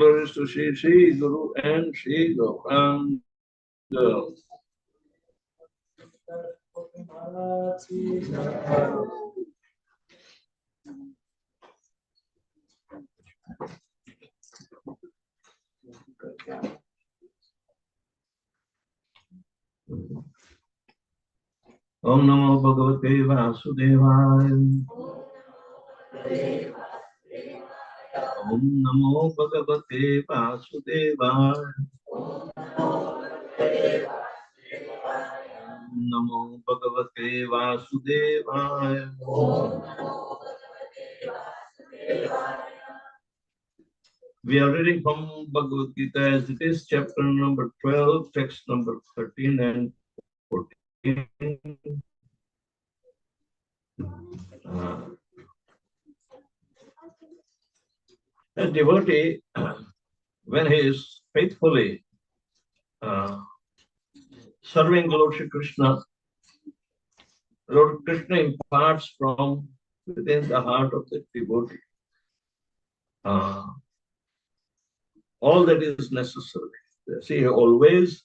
Glories to Shri Guru and Shri Gauranga. Om Namo Bhagavate Vasudevaya. Om Namo Bhagavate Vasudevaya. Om Namo Bhagavate Vasudevaya. We are reading from Bhagavad Gita as it is, chapter number 12, text number 13 and 14. A devotee, when he is faithfully serving Lord Shri Krishna, Lord Krishna imparts from within the heart of the devotee all that is necessary. See, he always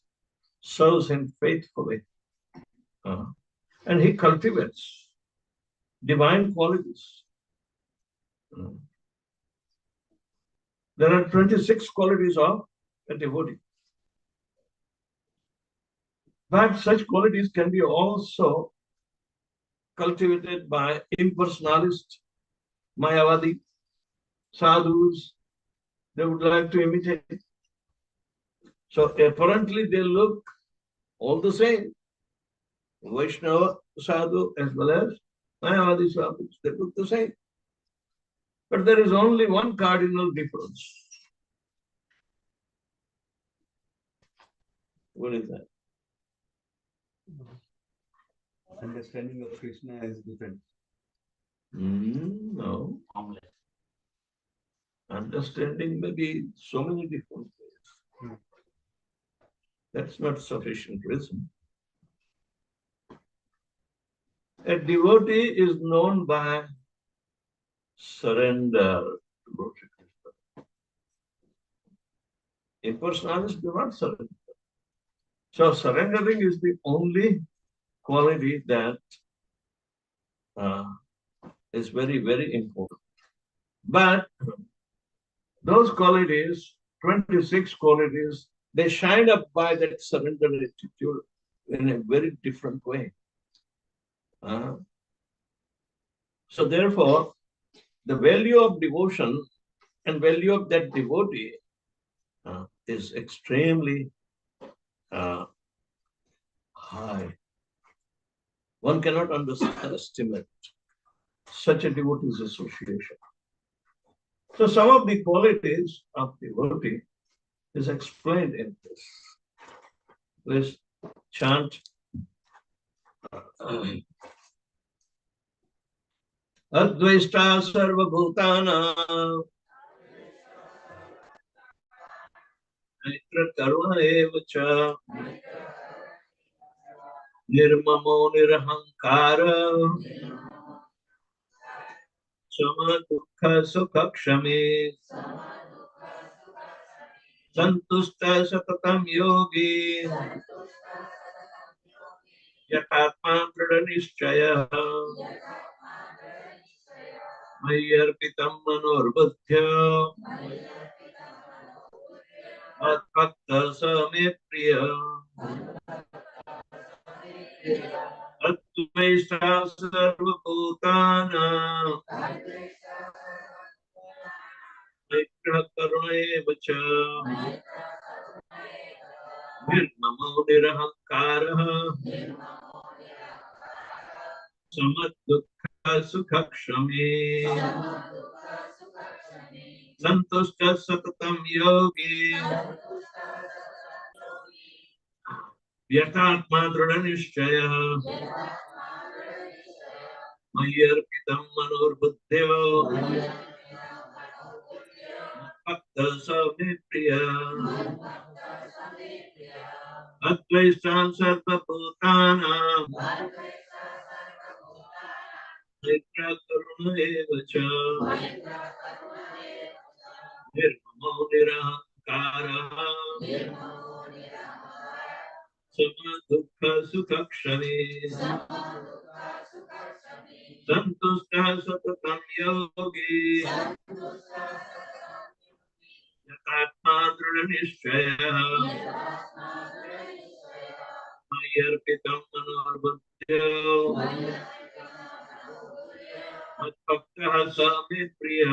serves him faithfully, and he cultivates divine qualities. There are 26 qualities of a devotee. But such qualities can be also cultivated by impersonalists, Mayavadi, sadhus. They would like to imitate. So apparently they look all the same. Vaishnava sadhu as well as Mayavadi sadhus, they look the same. But there is only one cardinal difference. What is that? Understanding of Krishna is different. No. Understanding may be so many different ways. That's not sufficient reason. A devotee is known by surrender to Lord Krishna. Impersonalists do not surrender. So surrendering is the only quality that is very, very important. But those qualities, 26 qualities, they shine up by that surrender attitude in a very different way. So therefore, the value of devotion and value of that devotee is extremely high. One cannot underestimate such a devotee's association. So some of the qualities of devotee is explained in this. Let's chant. Advaishta sarvabhutana maitra karuna evacha nirmamo nirahankara sama dukkha sukha kshame santusta satatam yogi yatatma pradhanishchaya Mayarpitam manorbuddhya Atbhakta same priya Advaishta sarvabhutana Maitra karunevacha Nirmamo nirahankara Samadukha sukha kshame Santushta satatam yogi Yatatma dhrudhanishchaya Mayarpitam manorbuddhyo Bhakta same priya Advaishtan sarvabhutana Maitra karuna evacha Nirmamo Sama dukkha sukha kshami santushta satatam yogi yatatma dhrudha nishchaya mayarpitam manobhutyo madbhaktah sami priya.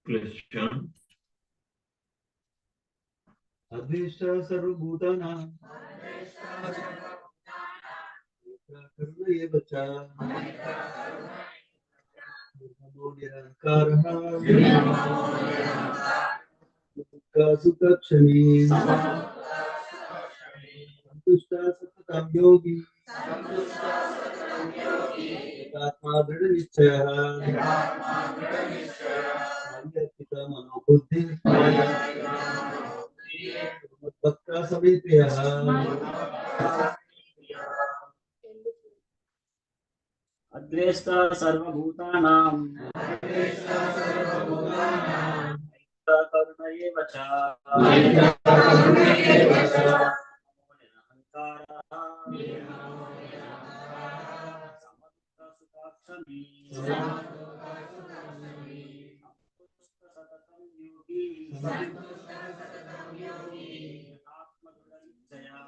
Question. Adveshta sarvabhutana karuna evacha namo nirankaraha dukkha sukha kshami santushta satatam yogi yatatma dhrida nischayah mayarpita manobuddhi madbhakta sami priya. अद्वेष्टा सर्वभूतानां करुण एव च समदुःखसुखाक्षमी सततं योगी आत्मदृढनिश्चया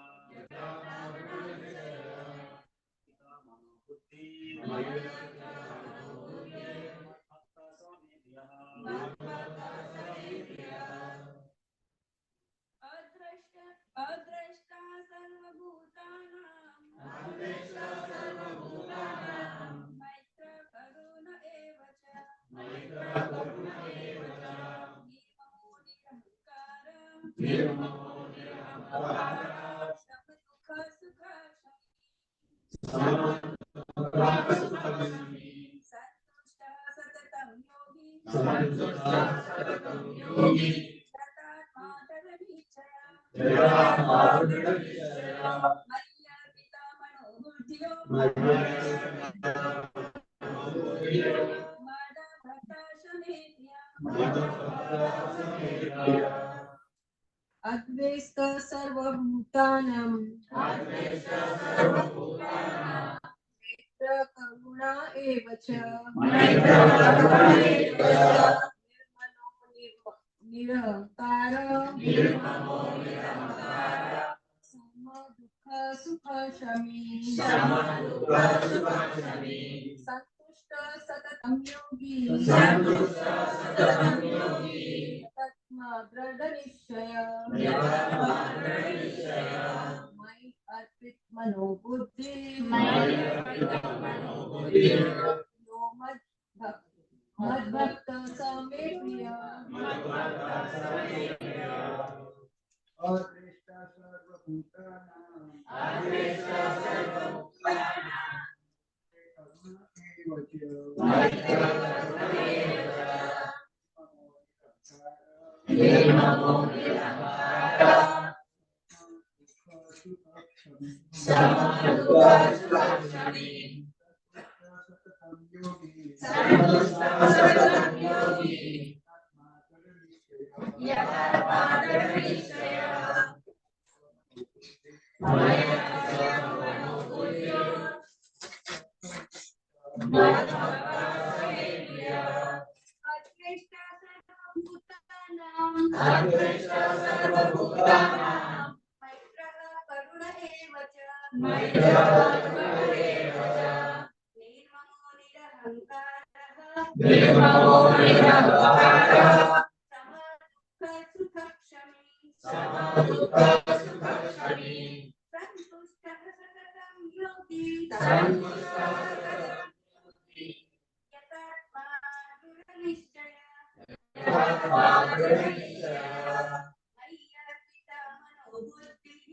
अद्रष्टा सर्वभूतानां मैत्र करुण एव च निर्ममो निरहंकारः समदुःख सुखाक्षमी संतुष्टः सततं योगी यतात्मा दृढनिश्चयः मय्यर्पिता मनोबुद्ध्यो मदभक्तः समेत्य अद्वेष्ट सर्वभूतानां मैत्र करुणा एव च निरहंकार समदुःख सुखक्षमी संतुष्ट सततं योगी तत्मा दृढनिश्चय मयि अर्पित मनोबुद्धि यो मद्भक्त समे प्रिय. Adveshta sarvabhutana निर्ममो निरहंकारः समदुःख सुखाक्षमी सततं योगी यतात्मा दृढनिश्चयः मय्यर्पिता मनोबुद्ध्यो मद्भक्तः समे प्रियः. अद्वेष्टा सर्वभूतानां मैत्रः करुण एव च निर्ममो निरहंकारः समदुःख सुखक्षमी संतुष्टः सततं योगी यतात्मा दृढनिश्चयः मय्यर्पिता मनोबुद्धिः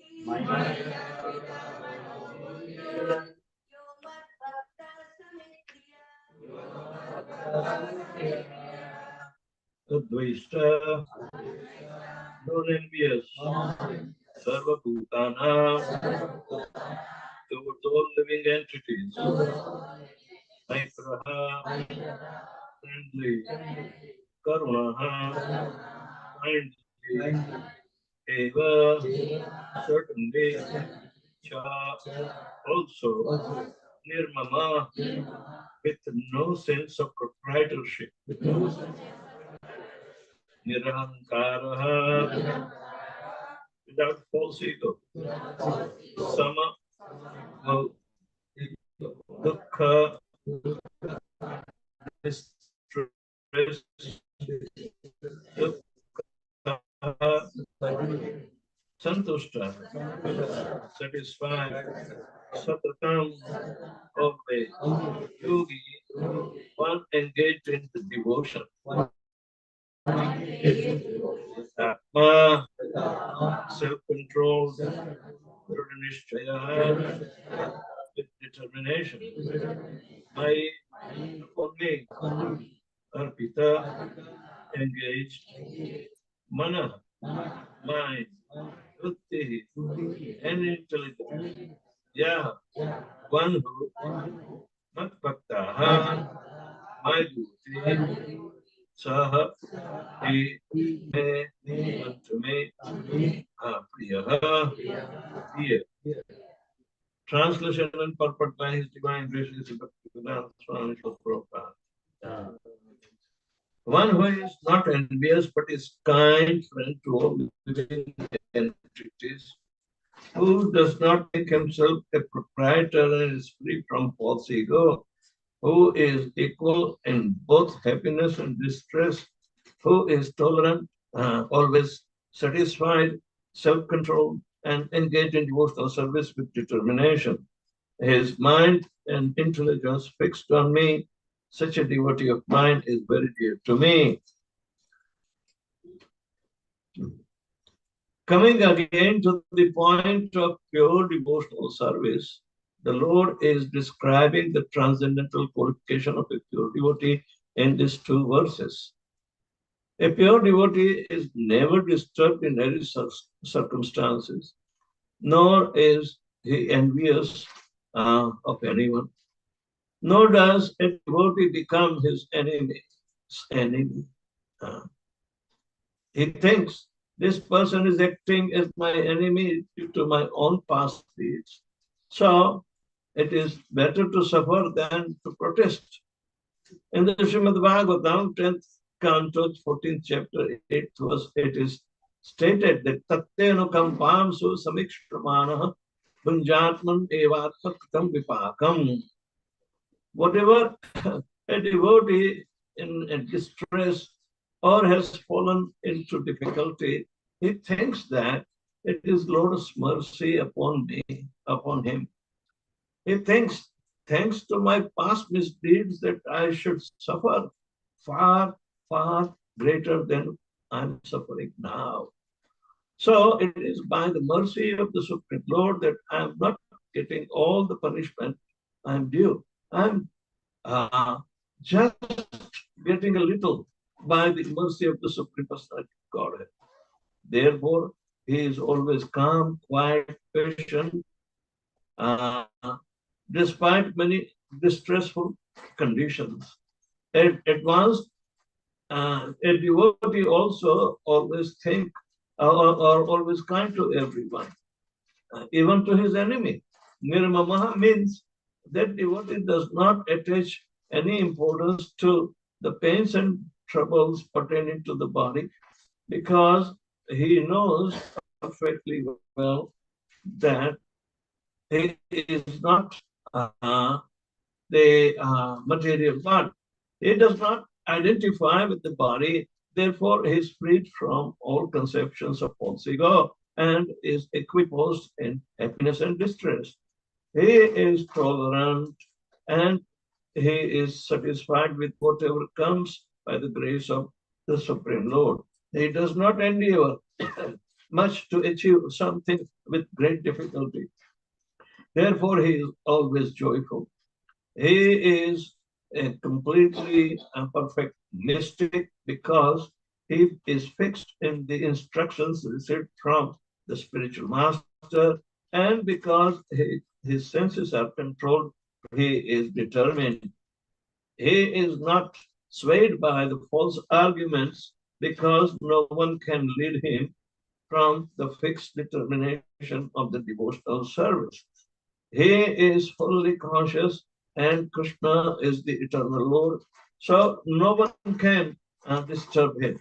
यो मद्भक्तः समे प्रियः. Advaita, non-envious, Sarvabhutana, towards all living entities, Aipraha, friendly, Karunaha, kindly, Eva, certainly, Cha, also, Nirmama, with no sense of proprietorship, Nirahankaraha, without false ego, Sama, well, Dukkha, distress, Dukkha, Santushta, satisfied, Satatam, always, Yogi, one engaged in the devotion. Atma, self-control, Nishchaya, with determination. Mai, upon me, Arpita, engaged, Mana, mind, Buddhi, and intelligence. Yeah, one who, Matbhaktaha, my duty, Saha, he, me, unto me, Priyaha, dear. Translation and purport by His Divine Grace is Bhaktivedanta Swami Prabhupada. One who is not envious but is kind friend to all living entities, who does not make himself a proprietor and is free from false ego, who is equal in both happiness and distress, who is tolerant, always satisfied, self-controlled, and engaged in devotional service with determination. His mind and intelligence fixed on me, such a devotee of mine is very dear to me. Coming again to the point of pure devotional service, the Lord is describing the transcendental qualification of a pure devotee in these two verses. A pure devotee is never disturbed in any circumstances, nor is he envious of anyone, nor does a devotee become his enemy. He thinks this person is acting as my enemy due to my own past deeds. So it is better to suffer than to protest. In the Srimad Bhagavatam, 10th canto, 14th chapter, 8th verse, it is stated that Tattenu kampamsu samikshramana bunjatman evatmaktam vipakam. Whatever a devotee in distress or has fallen into difficulty, he thinks that it is Lord's mercy upon me, upon him. He thinks, thanks to my past misdeeds, that I should suffer far, far greater than I'm suffering now. So it is by the mercy of the Supreme Lord that I'm not getting all the punishment I'm due. I'm just getting a little by the mercy of the Supreme Personality of Godhead. Therefore, he is always calm, quiet, patient, despite many distressful conditions. At once, a devotee also always think or always kind to everyone, even to his enemy. Nirmama means that devotee does not attach any importance to the pains and troubles pertaining to the body, because he knows perfectly well that he is not the material body. He does not identify with the body, therefore he is freed from all conceptions of false ego and is equiposed in happiness and distress. He is tolerant and he is satisfied with whatever comes by the grace of the Supreme Lord. He does not endeavor much to achieve something with great difficulty. Therefore, he is always joyful. He is a completely perfect mystic because he is fixed in the instructions received from the spiritual master, and because he his senses are controlled, he is determined. He is not swayed by the false arguments because no one can lead him from the fixed determination of the devotional service. He is fully conscious and Krishna is the eternal Lord. So no one can disturb him.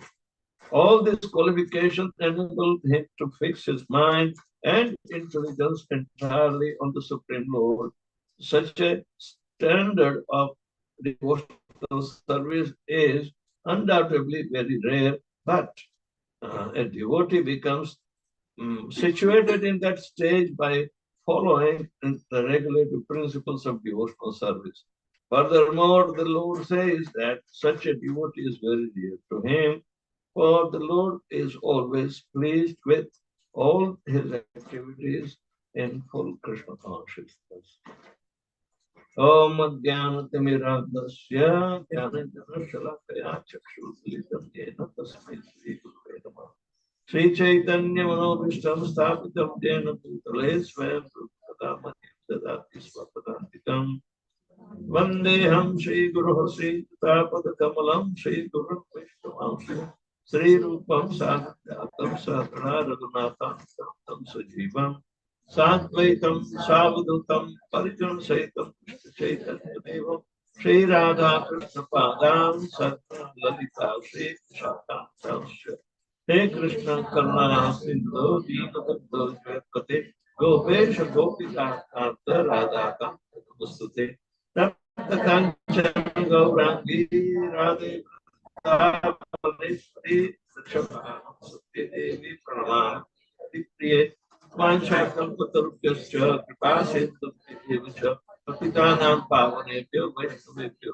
All these qualifications enable him to fix his mind and intelligence entirely on the Supreme Lord. Such a standard of devotional service is undoubtedly very rare, but a devotee becomes situated in that stage by following the regulative principles of devotional service. Furthermore, the Lord says that such a devotee is very dear to him, for the Lord is always pleased with all his activities in full Krishna consciousness. Om Jnanatimirandasya Jnananjanashalakaya Chakshurlitam Yena Tasmai Shri Gurave Namaha. Sri Chaitanya Manobhishtam Sthapitam Jena Bhutale Swayam Prabhupada Dadati Swapadantikam Vandeham Shri Guru Sri Tapada Kamalam Shri Guru Vishnu Sri Rupam Sadhyatam Sadhana Raghunatham Tam Sajivam Sadvaitam Savadutam Parijan Saitam Chaitanya Devam Shri Radha Krishna Padam Satya Lalita Shri Shatam Tasya He Krishna Karna Sindhu Dīnabandhu Jayapate Gopesha Gopika Karta Radha Kanta Namaste Tapta Kanchan Gaurangi Radhe Shri Devi Pranam Priye Vanchakam Patarupyascha Kripasentum Devacha Patitanam Pavanebhyo Vaishnavebhyo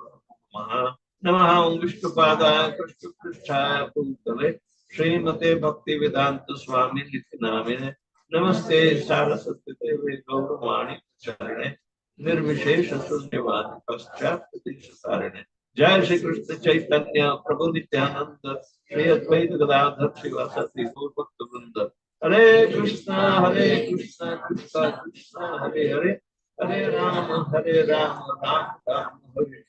Namaha Namaha Om Vishnupadaya Krishna Krishnaya Bhutale Srimate Bhakti Vedanta Swami Nityanamine Namaste Saraswati Devi Gauravani Charine Nirvishesha Sunyavadi Paschat Sarine Jai Shri Krishna Chaitanya Prabhu Nityananda Shri Advaita Gadadhar Srivasati Gaur Bhakta Vrinda Hare Krishna Krishna Krishna Hare Hare Hare Rama Rama Rama Hare.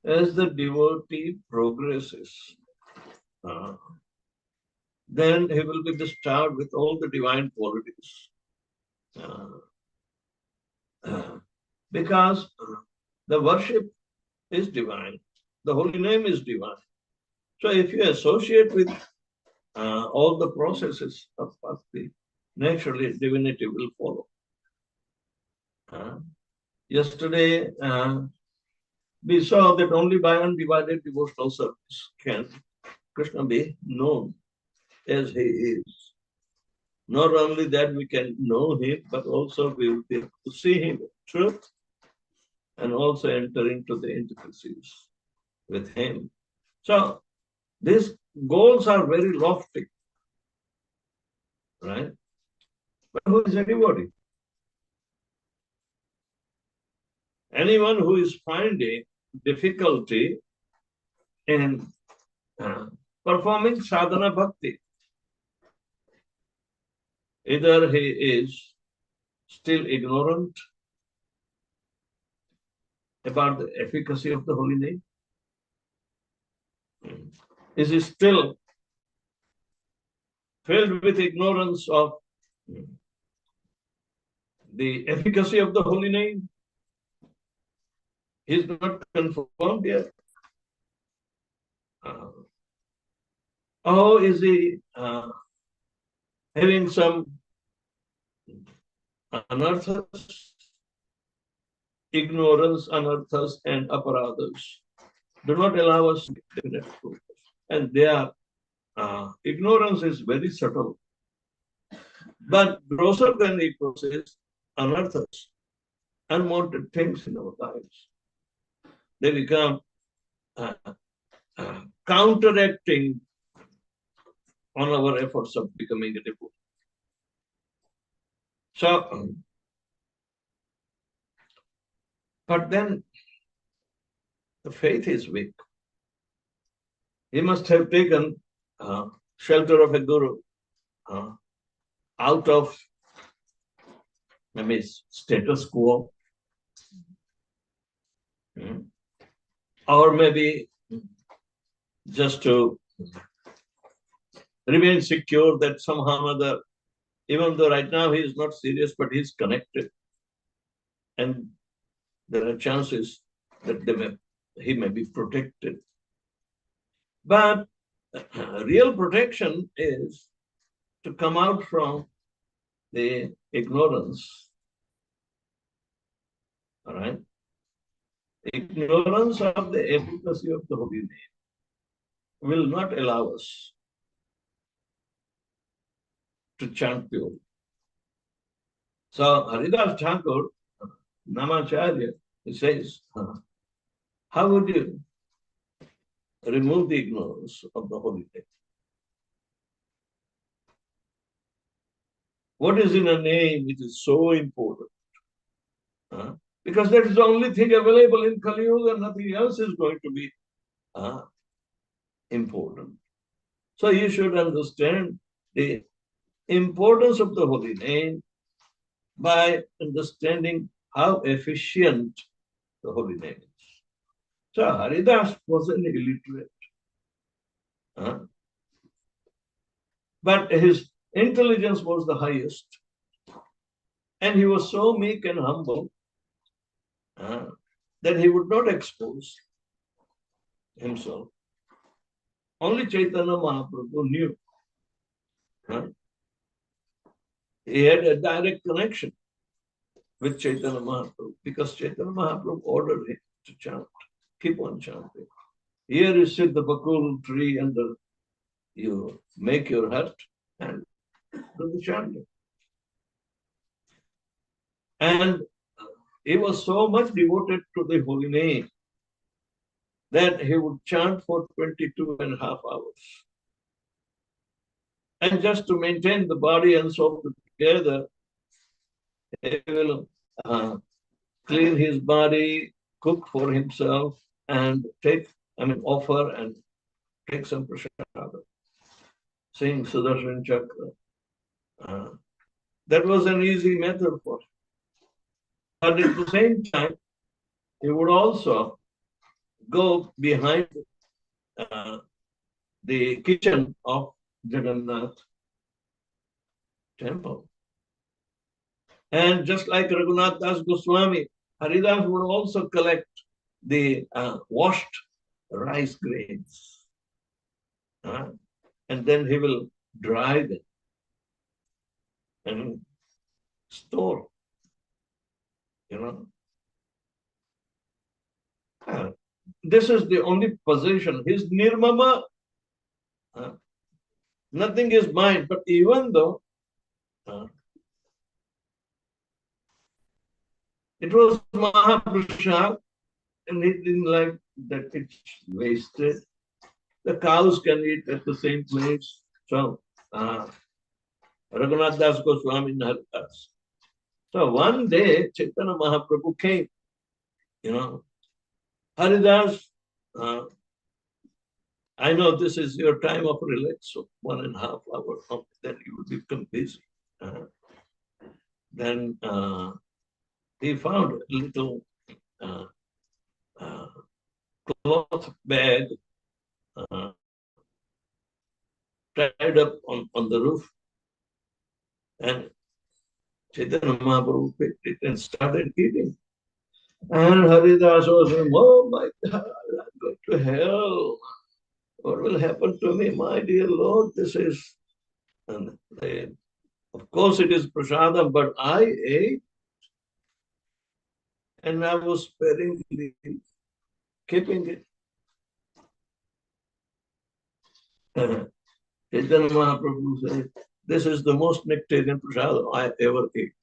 As the devotee progresses, then he will be bestowed with all the divine qualities. Because the worship is divine, the holy name is divine. So if you associate with all the processes of bhakti, naturally divinity will follow. Yesterday, we saw that only by undivided devotional service can Krishna be known as he is. Not only that we can know him, but also we will be able to see him in truth and also enter into the intricacies with him. So these goals are very lofty, right? But who is a devotee? Anyone who is finding difficulty in performing sadhana bhakti, either he is still ignorant about the efficacy of the holy name, is he still filled with ignorance of the efficacy of the holy name, he is not confirmed yet. Or is he having some anarthas, ignorance, anarthas, and aparadhas? Do not allow us to get definite proof. And their ignorance is very subtle. But grosser than ignorance is anarthas, unwanted things in our lives. They become counteracting on our efforts of becoming a devotee. So, but then the faith is weak. He must have taken shelter of a guru out of maybe status quo, or maybe just to remain secure that somehow or other, even though right now he is not serious, but he's connected. And there are chances that he may be protected. But real protection is to come out from the ignorance. All right? Ignorance of the efficacy of the holy name will not allow us to chant purely. So Haridas Thakur, Namacharya, he says, how would you remove the ignorance of the holy name? What is in a name which is so important? Because that is the only thing available in Kali Yuga, nothing else is going to be important. So you should understand the importance of the holy name by understanding how efficient the holy name is. So Haridas was an illiterate. But his intelligence was the highest. And he was so meek and humble that he would not expose himself. Only Chaitanya Mahaprabhu knew. He had a direct connection with Chaitanya Mahaprabhu because Chaitanya Mahaprabhu ordered him to chant, keep on chanting. Here you sit the bakul tree and you make your hut and do the chanting. And he was so much devoted to the holy name that he would chant for 22.5 hours. And just to maintain the body and soul together, he will clean his body, cook for himself, and offer and take some prasada. Sing Sudarshan Chakra. That was an easy method for him. But at the same time, he would also go behind the kitchen of Jagannath temple. And just like Raghunath Das Goswami, Haridas would also collect the washed rice grains. And then he will dry them and store. This is the only position. His nirmama, nothing is mine. But even though it was Mahaprasad, and he didn't like that it's wasted. The cows can eat at the same place. So, Raghunath Das Goswami Haridas. So one day, Chaitanya Mahaprabhu came, Haridas, I know this is your time of relax, so 1.5 hours, then you will become busy. Then he found a little cloth bag tied up on the roof. And Chaitanya Mahaprabhu picked it and started eating. And Haridas was saying, oh my God, I'm going to hell. What will happen to me, my dear Lord? This is, and of course it is prasadam, but I ate and I was sparingly keeping it. Chaitanya Mahaprabhu said, this is the most nectarian prasadam I ever ate.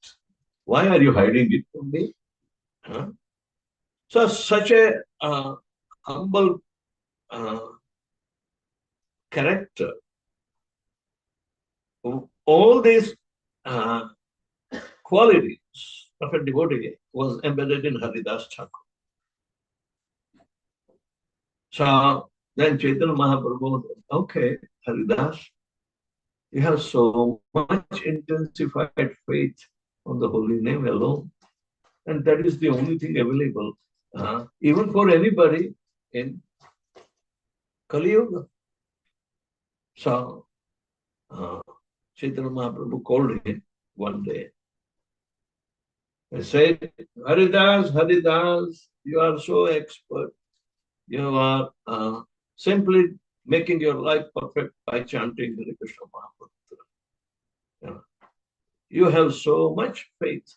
Why are you hiding it from me? So such a humble character. All these qualities of a devotee was embedded in Haridas Thakur. So then Chaitanya Mahaprabhu said, okay, Haridas, You have so much intensified faith on the holy name alone. And that is the only thing available, even for anybody in Kali Yuga. So, Chaitanya Mahaprabhu called him one day. He said, Haridas, Haridas, you are so expert. You are simply making your life perfect by chanting Hare Krishna Mahamantra. You have so much faith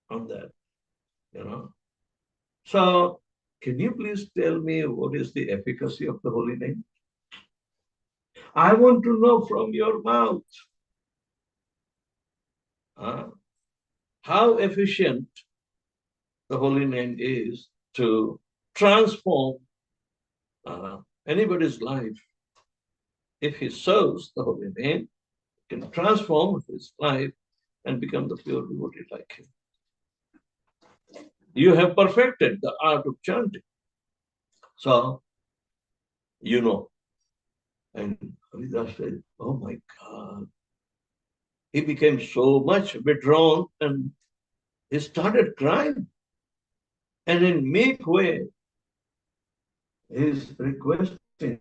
on that, you know. So, can you please tell me what is the efficacy of the holy name? I want to know from your mouth how efficient the holy name is to transform anybody's life. If he serves the holy name, he can transform his life and become the pure devotee like him. You have perfected the art of chanting. So, you know. And Haridas said, oh my God. He became so much withdrawn and he started crying. And in meek way, he is requesting,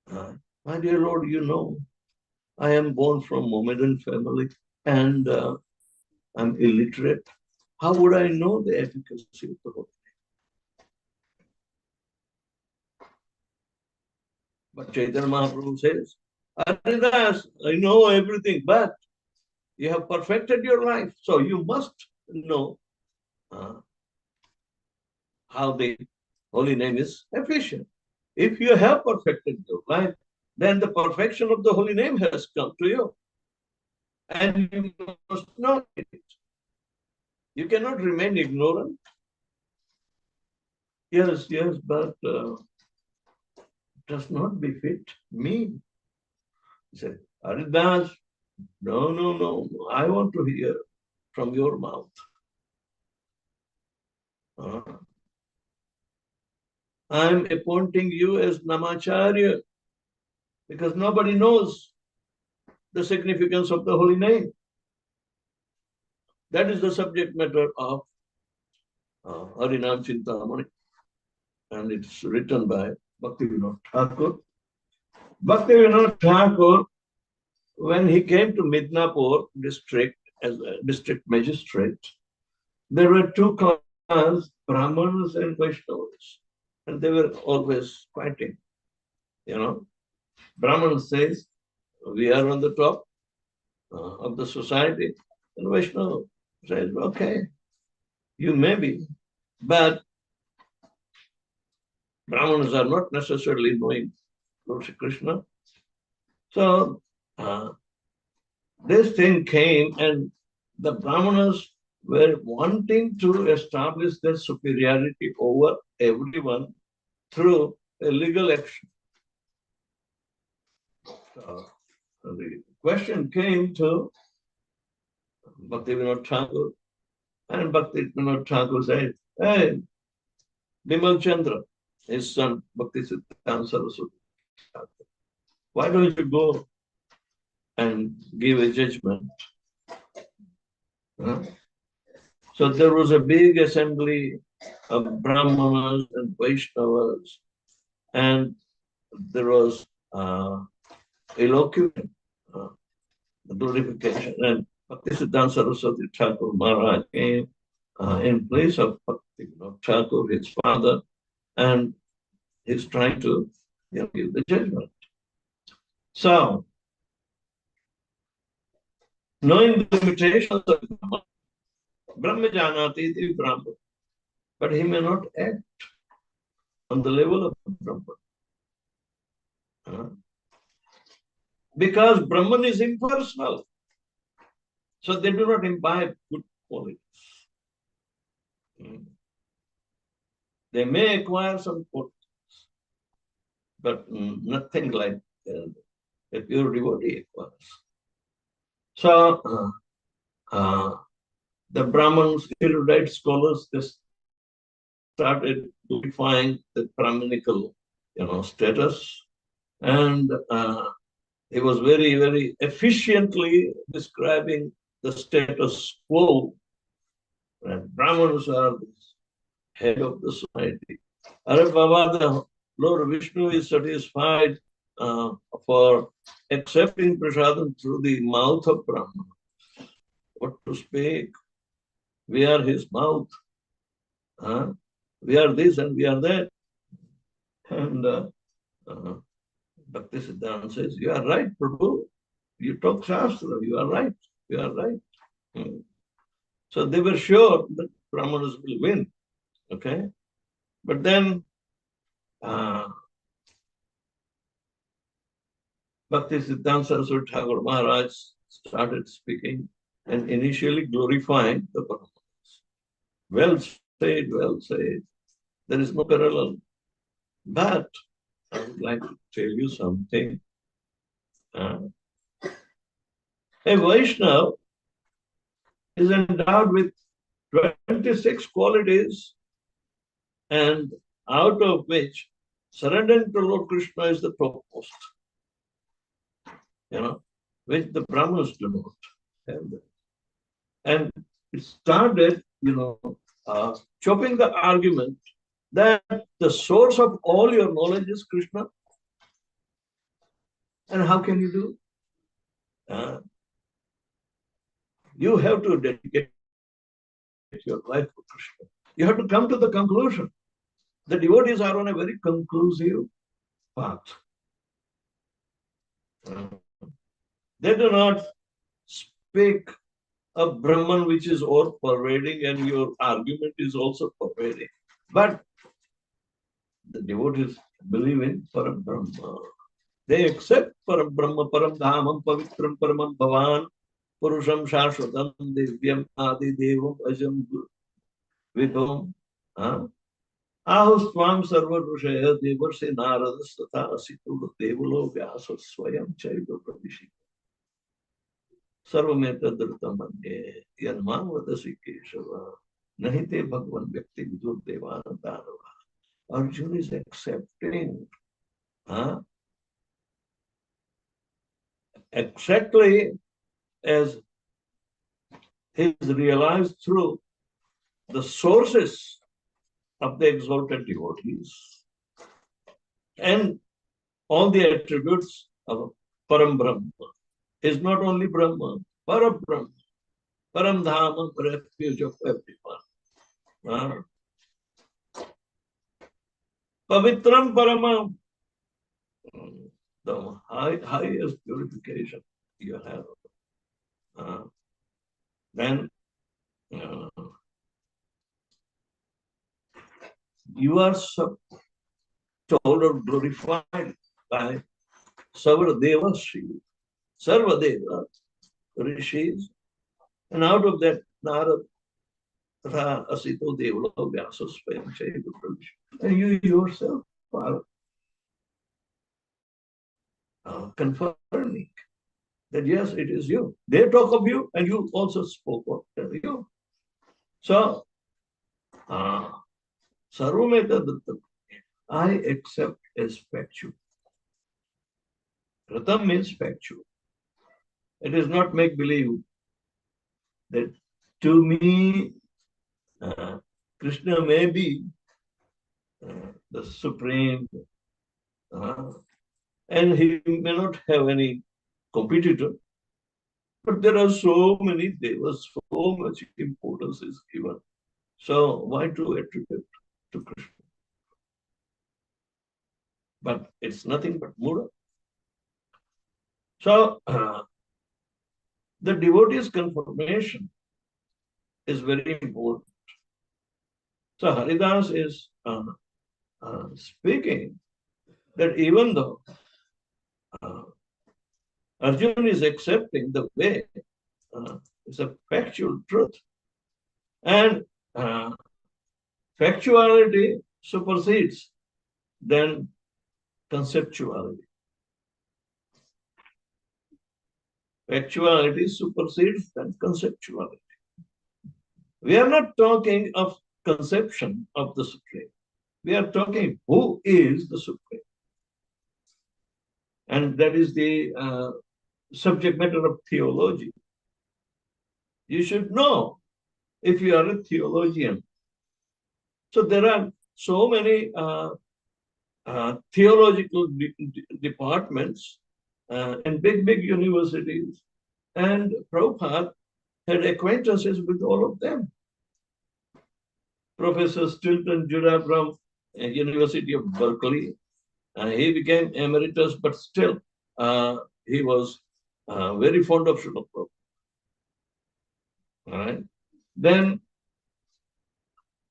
my dear Lord, you know, I am born from Mohammedan family and I'm illiterate. How would I know the efficacy of the holy name? But Chaitanya Mahaprabhu says, Haridas, I know everything, but you have perfected your life. So you must know how the holy name is efficient. If you have perfected your life, then the perfection of the holy name has come to you. And you must know it. You cannot remain ignorant. Yes, but does not befit me. He said, Haridas, no. I want to hear from your mouth. I'm appointing you as Namacharya because nobody knows the significance of the holy name. That is the subject matter of Harinam Chintamani. And it's written by Bhaktivinoda Thakur. Bhaktivinoda Thakur, when he came to Midnapur district as a district magistrate, there were two classes, Brahmanas and Vaishnavas. And they were always fighting. You know, Brahman says, we are on the top of the society. And Vaishnava says, okay, you may be, but Brahmanas are not necessarily knowing Lord Sri Krishna. So this thing came and the Brahmanas were wanting to establish their superiority over everyone through a legal action. The question came to Bhaktivinoda Thakur, and Bhaktivinoda Thakur said, hey, Bimal Chandra, his son, Bhaktisiddhanta Saraswati Thakur, why don't you go and give a judgment? So there was a big assembly of Brahmanas and Vaishnavas, and there was elocution, the glorification, and Bhaktisiddhanta Saraswati Thakur Maharaj came in place of Bhaktivinoda Thakur, his father, and he's trying to give the judgment. So, knowing the limitations of Brahma Janati iti Brahma, but he may not act on the level of Brahman. Because Brahman is impersonal. So they do not imbibe good qualities. They may acquire some qualities, but nothing like a pure devotee acquires. So the Brahmins, erudite scholars, they started glorifying the Brahminical, status, And he was very, very efficiently describing the status quo, and Brahmanas are the head of the society. Are Baba, the Lord Vishnu is satisfied for accepting prasadam through the mouth of Brahma. What to speak? We are his mouth. We are this and we are that. And Bhakti Siddhanta says, you are right, Prabhu. You talk Shastra, you are right. You are right. So they were sure that Brahmanas will win. Okay? But then Bhakti Siddhanta Saraswati Thakur Maharaj started speaking and initially glorifying the Brahmanas. Well said, well said. There is no parallel. But I would like to tell you something. A Vaishnava is endowed with 26 qualities, and out of which surrendering to Lord Krishna is the topmost. Which the Brahmanas do not have that. And it started, chopping the argument that the source of all your knowledge is Krishna. And how can you do? You have to dedicate your life to Krishna. You have to come to the conclusion. The devotees are on a very conclusive path. They do not speak of Brahman which is all pervading, and your argument is also pervading. But the devotees believe in Param Brahma. They accept Param Brahma, Param Dhamam, Pavitram Paramam Bhavan, Purusham Shashvatam, Divyam Adi Devam Ajam Vibhavam. Ahu Swam Sarva Rushaya Devarse Naradas Tatha Asitur Devalo Vyasa Swayam Chaiva Pradishika. Sarvametadrutamanye Yanman Vadasi Keshava Nahite Bhagwan Vyakti Vidur Devana Dharava. Arjuna is accepting exactly as he is realized through the sources of the exalted devotees and all the attributes of Param Brahma. Is not only Brahma, Param Brahma, Param Dhama, refuge of everyone. Pavitram Paramam, the highest purification you have. Then you are told or glorified by Savadeva Shiva, Sarvadeva Rishis, and out of that Narad Asito Devalo Vyasa Swayam Chaiva Pradishika. And you yourself are confirming that yes, it is you. They talk of you, and you also spoke of you. So, Sarvameta Dutta, I accept as factual. Pratam means factual. It is not make believe that to me, Krishna may be the supreme, and he may not have any competitor. But there are so many devas, so much importance is given. So why to attribute to Krishna? But it's nothing but Mura. So the devotee's confirmation is very important. So Haridas is speaking that even though Arjuna is accepting the way, it's a factual truth. And factuality supersedes then conceptuality. Factuality supersedes then conceptuality. We are not talking of conception of the Supreme. We are talking who is the Supreme. And that is the subject matter of theology. You should know if you are a theologian. So there are so many theological departments in big universities, and Prabhupada had acquaintances with all of them. Professor Stilton Judah from University of Berkeley, he became emeritus, but still he was very fond of Srila Prabhupada. All right. Then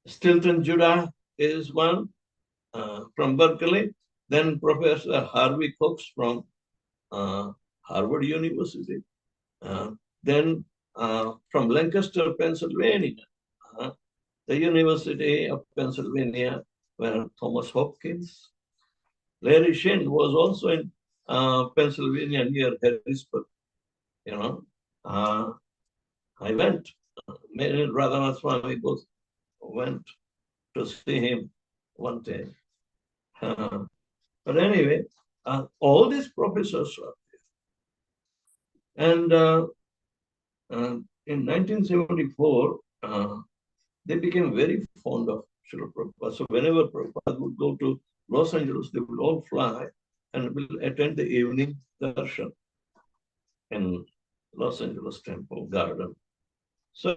Stilton Judah is one from Berkeley. Then Professor Harvey Cox from Harvard University. Then from Lancaster, Pennsylvania, the University of Pennsylvania, where Thomas Hopkins. Larry Shin was also in Pennsylvania near Harrisburg. You know, I went. Radhanath Swami both went to see him one day. But anyway, all these professors were there. And in 1974, they became very fond of Srila Prabhupada. So whenever Prabhupada would go to Los Angeles, they would all fly and will attend the evening darshan in Los Angeles Temple Garden. So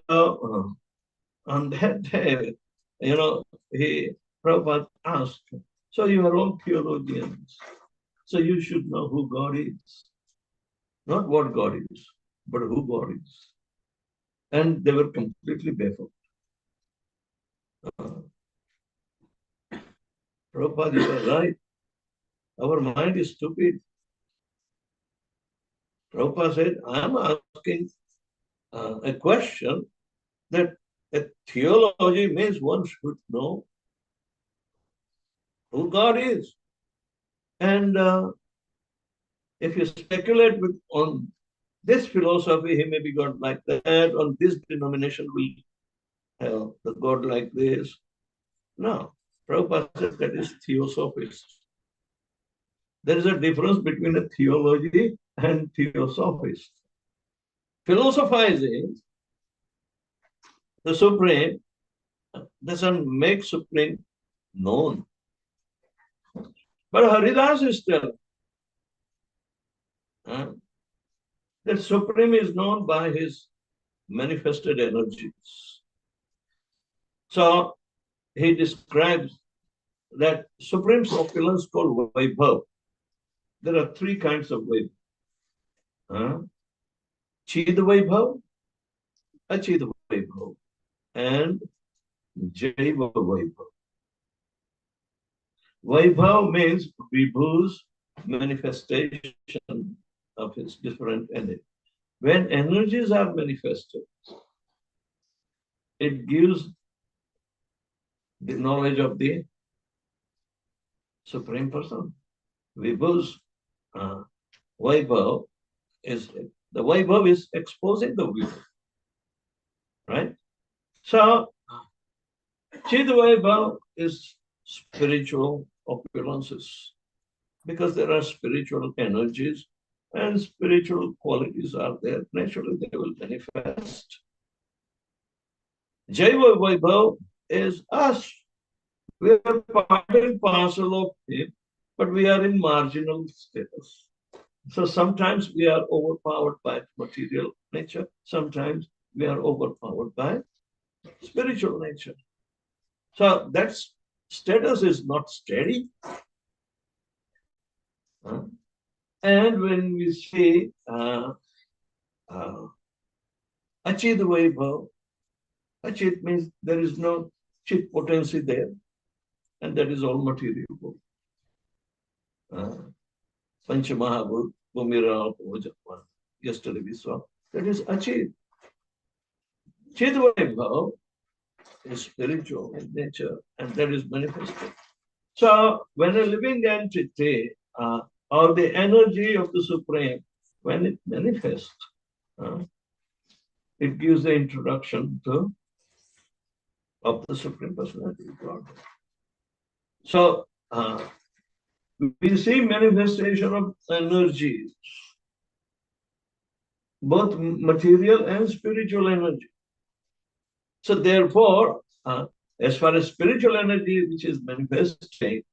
on that day, Prabhupada asked, so you are all theologians, so you should know who God is. Not what God is, but who God is. And they were completely baffled. Prabhupada, you are right. Our mind is stupid. Prabhupada said, I am asking a question that a theology means one should know who God is. And if you speculate on this philosophy, he may be God like that, on this denomination will have the God like this. No, Prabhupada said that is theosophist. There is a difference between a theology and theosophist. Philosophizing the Supreme doesn't make Supreme known. But Haridas is telling that Supreme is known by his manifested energies. So he describes that Supreme's opulence called Vaibhav. There are three kinds of Vaibhav. Chid Vaibhav, Achid Vaibhav, and Jaiva Vaibhav. Vaibhav means Vibhu's manifestation of his different energies. When energies are manifested, it gives the knowledge of the Supreme Person. Vibhu's Vaibhav is, the Vaibhav is exposing the Vibhu. Right? So, Chid Vaibhav is spiritual opulences, because there are spiritual energies and spiritual qualities are there. Naturally, they will manifest. Jaiva Vaibhav is us. We are part and parcel of him, but we are in marginal status. So sometimes we are overpowered by material nature. Sometimes we are overpowered by spiritual nature. So that status is not steady. And when we say Achid Vaibhav, Achid means there is no chit potency there, and that is all material. Panchamahabhut, Bhumira, Bhojappan. Yesterday we saw that is Achid. Chid Vaibhav is spiritual in nature, and that is manifested. So when a living entity or the energy of the Supreme, when it manifests, it gives the introduction of the Supreme Personality of God. So we see manifestation of energies, both material and spiritual energy. So therefore, as far as spiritual energy which is manifesting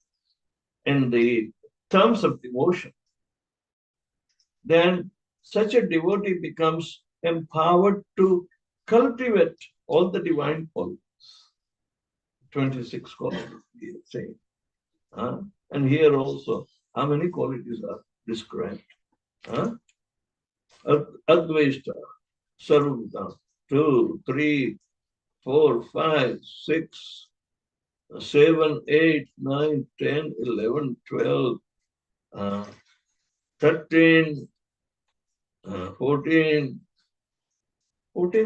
in the terms of devotion, then such a devotee becomes empowered to cultivate all the divine qualities. 26 qualities, he is saying. And here also, how many qualities are described? Advaita, Sarvata, 2, 3, 4, 5, 6, 7, 8, 9, 10, 11, 12, 13, 14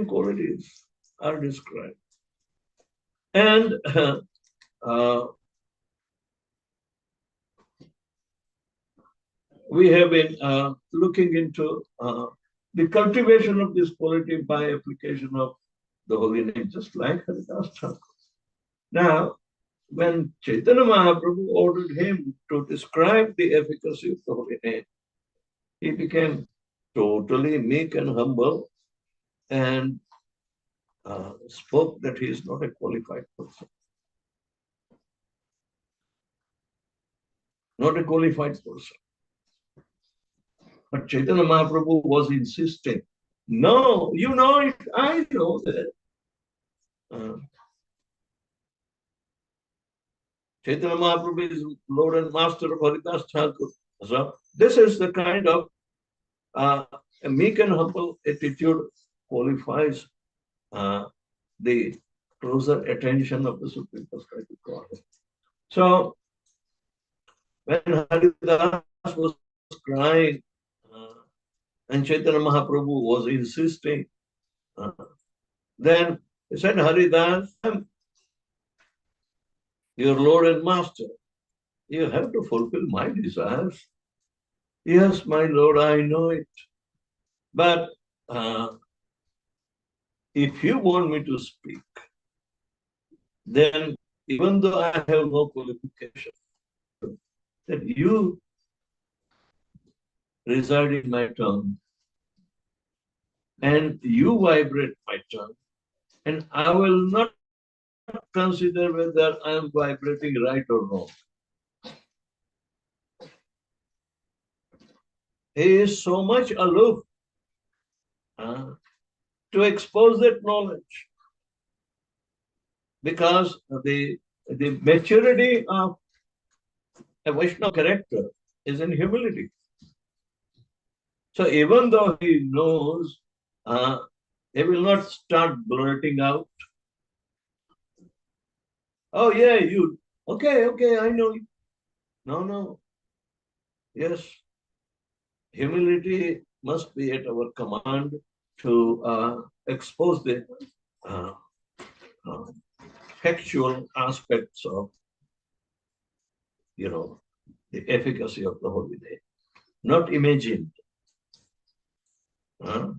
qualities are described. And we have been looking into the cultivation of this quality by application of the holy name, just like Haridas Thakur. Now, when Chaitanya Mahaprabhu ordered him to describe the efficacy of the holy name, he became totally meek and humble and spoke that he is not a qualified person. Not a qualified person. But Chaitanya Mahaprabhu was insisting, no, you know it, I know that. Chaitanya Mahaprabhu is Lord and Master of Haridas Thakur. So this is the kind of a meek and humble attitude qualifies the closer attention of the Supreme Personality of Godhead. So when Haridas was crying and Chaitanya Mahaprabhu was insisting, then he said, Haridas, your Lord and Master, you have to fulfill my desires. Yes, my Lord, I know it. But if you want me to speak, then even though I have no qualification, that you reside in my tongue and you vibrate my tongue, and I will not consider whether I am vibrating right or wrong. He is so much aloof to expose that knowledge, because the maturity of a Vaishnava character is in humility. So even though he knows, he will not start blurting out, oh yeah, you, okay, I know. No. Yes, humility must be at our command to expose the factual aspects of, the efficacy of the holy name, not imagined,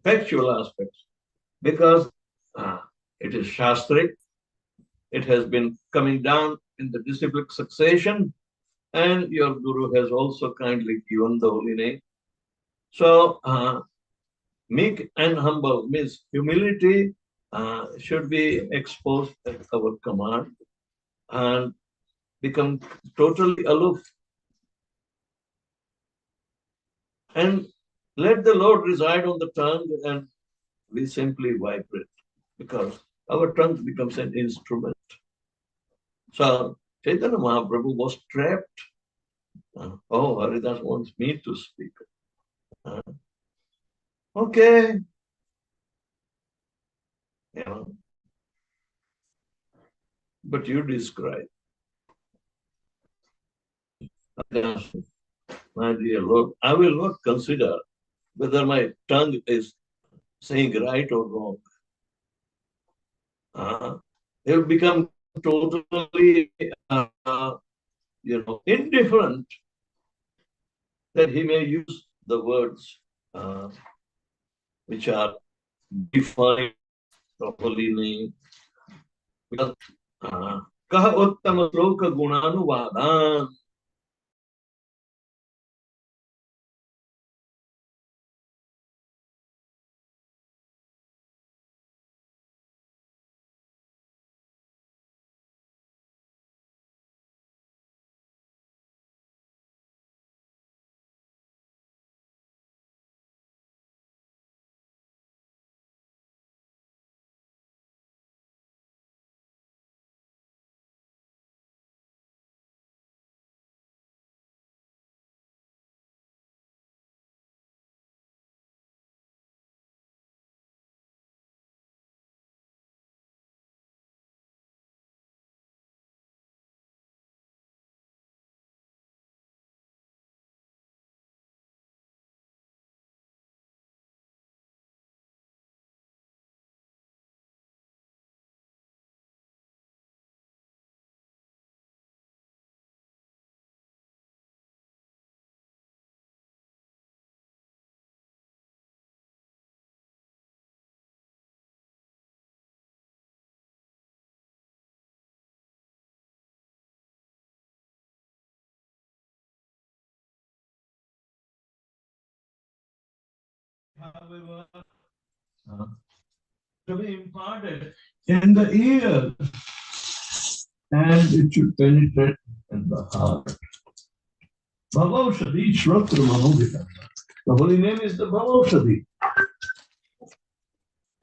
factual aspects, because it is shastric, it has been coming down in the disciplic succession, and your Guru has also kindly given the holy name. So, meek and humble means humility should be exposed at our command and become totally aloof. And let the Lord reside on the tongue, and we simply vibrate, because our tongue becomes an instrument. So Chaitanya Mahaprabhu was trapped. Oh, Haridas wants me to speak. Okay. But you describe. My dear Lord, I will not consider whether my tongue is saying right or wrong. It will become totally, indifferent that he may use the words which are defined properly. Because Kaha Uttama Sloka Gunanuvadan. to be imparted in the ear, and it should penetrate in the heart. Bhavaushadhi Shrotra Manobhita. The holy name is the Bhavaushadhi.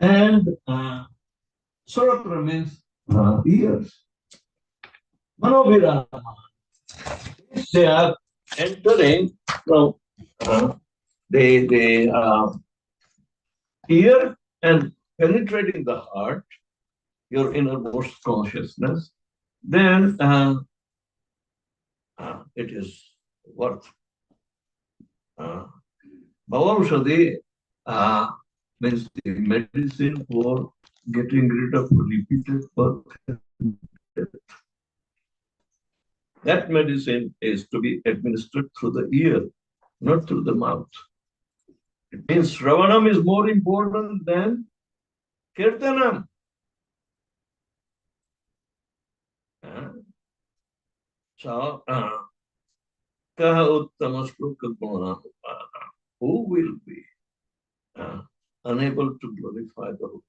And Shrotra means ears. Manobhirama. They are entering from the ear and penetrating the heart, your innermost consciousness, then it is worth. Bhavaushadhi means the medicine for getting rid of repeated birth and death. That medicine is to be administered through the ear, not through the mouth. It means Shravanam is more important than Kirtanam. So, who will be unable to glorify the Holy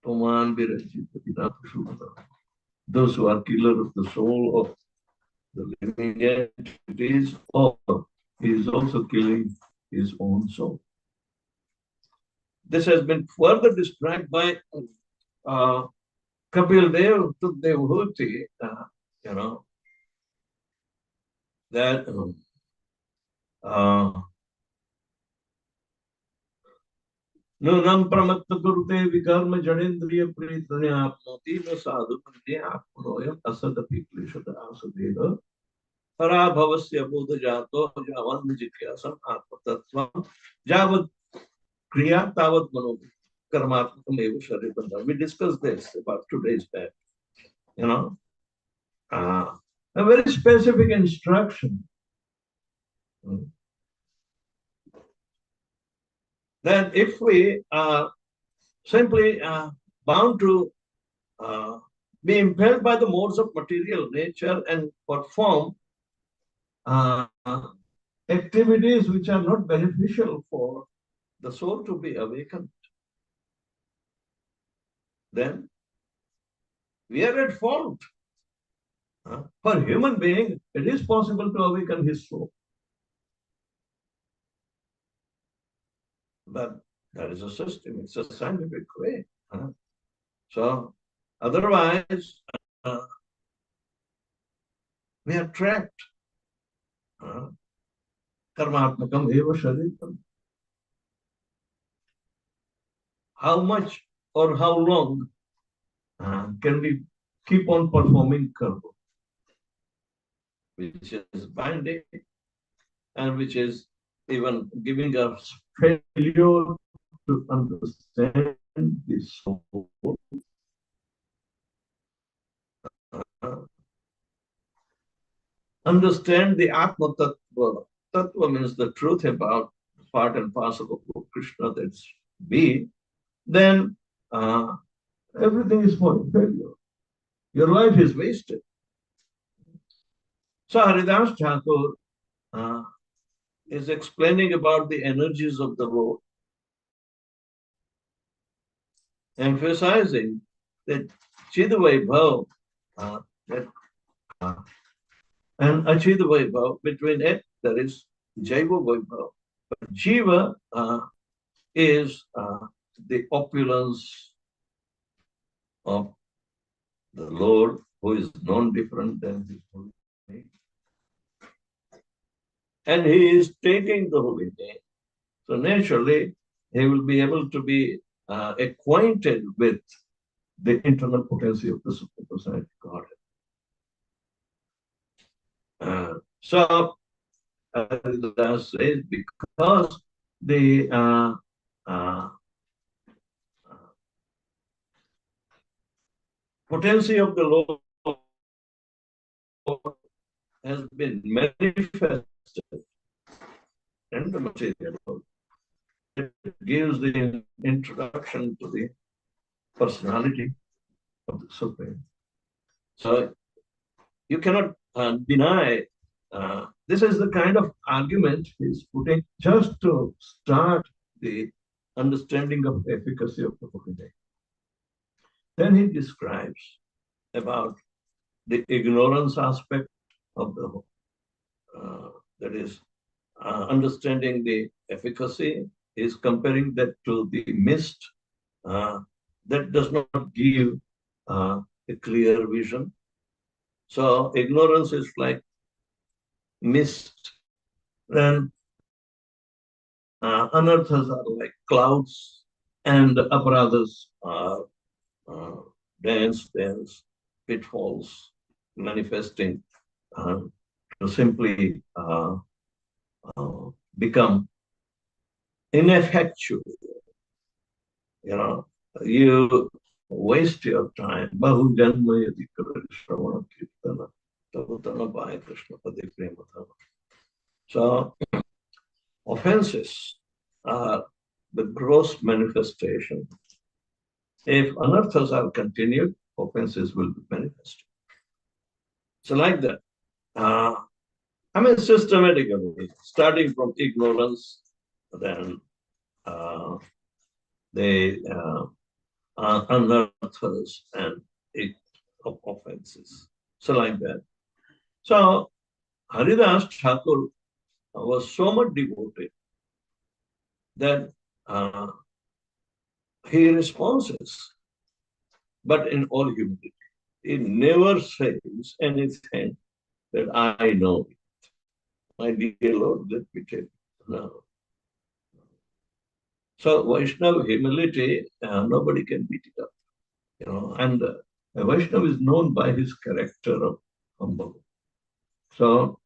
Name? Those who are killer of the soul of the living entities, or he is also killing his own soul. This has been further described by Kapil Dev to Devhuti, that Nunam Pramatta Kurte Vikarma Jadendriya Pritanya Apnoti no Sadhu Pritya Apnoyam Asadapi Klishata Asadeva Parabhavasya Buddha Jato Javan Jityasam Atmatatvam Javad Kriya Tavat Manobi Karmatmakam Eva Sharitanda. We discussed this about 2 days back. A very specific instruction. That if we are simply bound to be impelled by the modes of material nature and perform activities which are not beneficial for the soul to be awakened, then we are at fault. For human being, it is possible to awaken his soul. But that is a system, it's a scientific way. So, otherwise, we are trapped. Karmatmakam eva sharitam. How much or how long can we keep on performing karma, which is binding and which is even giving us failure to understand the soul. Understand the Atma Tattva. Tattva means the truth about part and parcel of Krishna, that's be. Then everything is for failure. Your life is wasted. So Haridas Thakur is explaining about the energies of the Lord, emphasizing that Chidavaibhav and Achidavaibhav, between it there is Jaiva Vaibhav. But Jiva is the opulence of the Lord, who is non-different than his holy name. And he is taking the holy name. So naturally, he will be able to be acquainted with the internal potency of the Supreme Personality Godhead. So, as says, because the potency of the Lord has been manifested in the material world. It gives the introduction to the personality of the Supreme. So you cannot deny, this is the kind of argument he's putting just to start the understanding of the efficacy of the holy name. Then he describes about the ignorance aspect of the that is understanding the efficacy. Is comparing that to the mist that does not give a clear vision. So ignorance is like mist, then anarthas are like clouds, and aparadhas are dense pitfalls manifesting to simply become ineffectual. You waste your time. Bahu janma yadi kara shravana kirtana tabutana bhai Krishna pade prematana. So offenses are the gross manifestation. If anarthas are continued, offenses will be manifested. So like that. Systematically, starting from ignorance, then the unearthers and offenses. So like that. So Haridas Thakur was so much devoted that he responds, but in all humility. He never says anything that I know it. My dear Lord, let me tell you. No. So Vaishnava humility, nobody can beat it up. And Vaishnava is known by his character of humble. So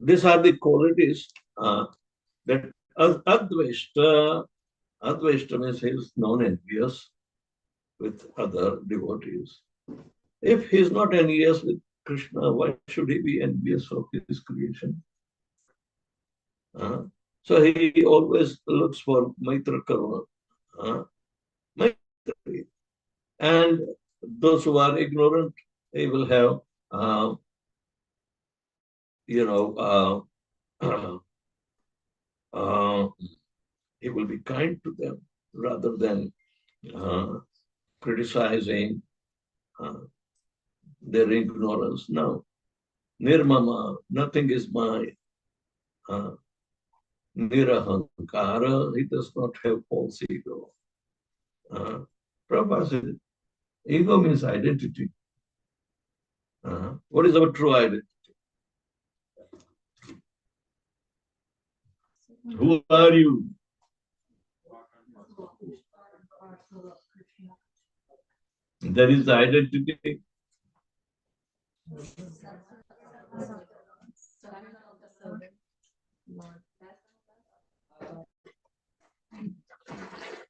these are the qualities that Advaita means he is non-envious with other devotees. If he is not envious with Krishna, why should he be envious of his creation? So he always looks for Maitra Karuna. And those who are ignorant, they will have, he will be kind to them rather than criticizing their ignorance. No. Nirmama, nothing is mine. Nirahankara, he does not have false ego. Prabhupada said, ego means identity. What is our true identity? Who are you? That is the identity.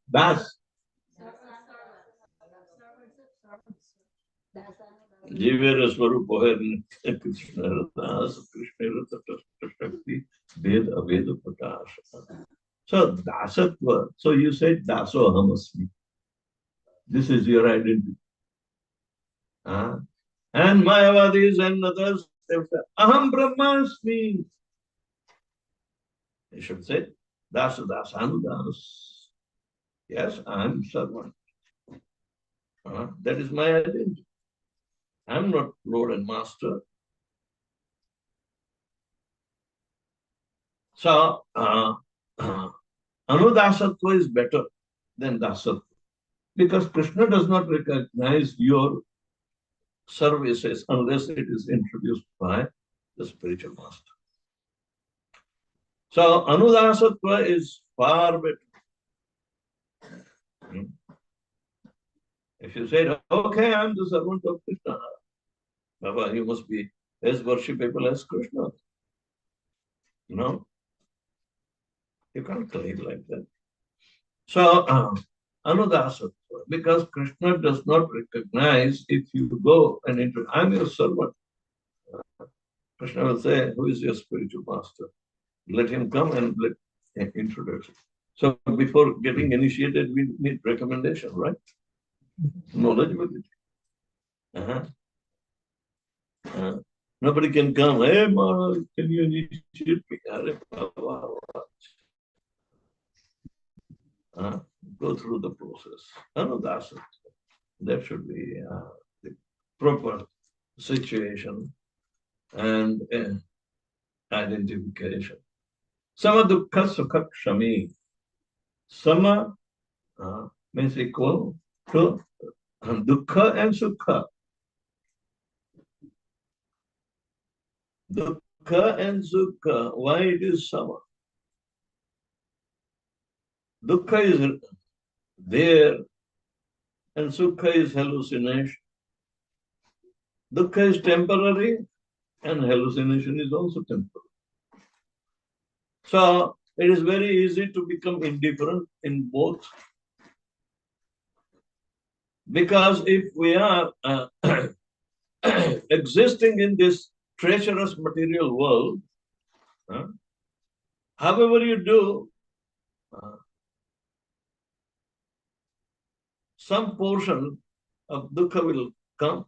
Das. Jivera Swarupa Krishna Das, Krishna Shakti, Ved Aveda Prakash. So Dasatva, so you say Daso Hamasmi. This is your identity. And Mayavadis and others, they say, Aham Brahmasmi. You should say, Dasa Dasanu Das. Yes, I am servant. That is my identity. I am not Lord and Master. So, Anudasatva is better than Dasatva. Because Krishna does not recognize your services unless it is introduced by the spiritual master. So, Anudasatva is far better. If you say, okay, I'm the servant of Krishna, Baba, you must be as worshipable as Krishna. No, you can't claim like that. So, Anudasatva, because Krishna does not recognize if you go and introduce, I'm your servant. Krishna will say, who is your spiritual master? Let him come and let him introduce. So before getting initiated, we need recommendation, right? Knowledgeability. Nobody can come, hey, Maharaj, can you initiate me? uh, go through the process. Anudasa. That should be the proper situation and identification. Sama dukkha sukha kshami. Sama means equal to dukkha and sukha. Dukkha and sukha. Why it is sama? Dukkha is there and sukha is hallucination. Dukkha is temporary and hallucination is also temporary. So it is very easy to become indifferent in both. Because if we are existing in this treacherous material world, however you do, some portion of dukkha will come,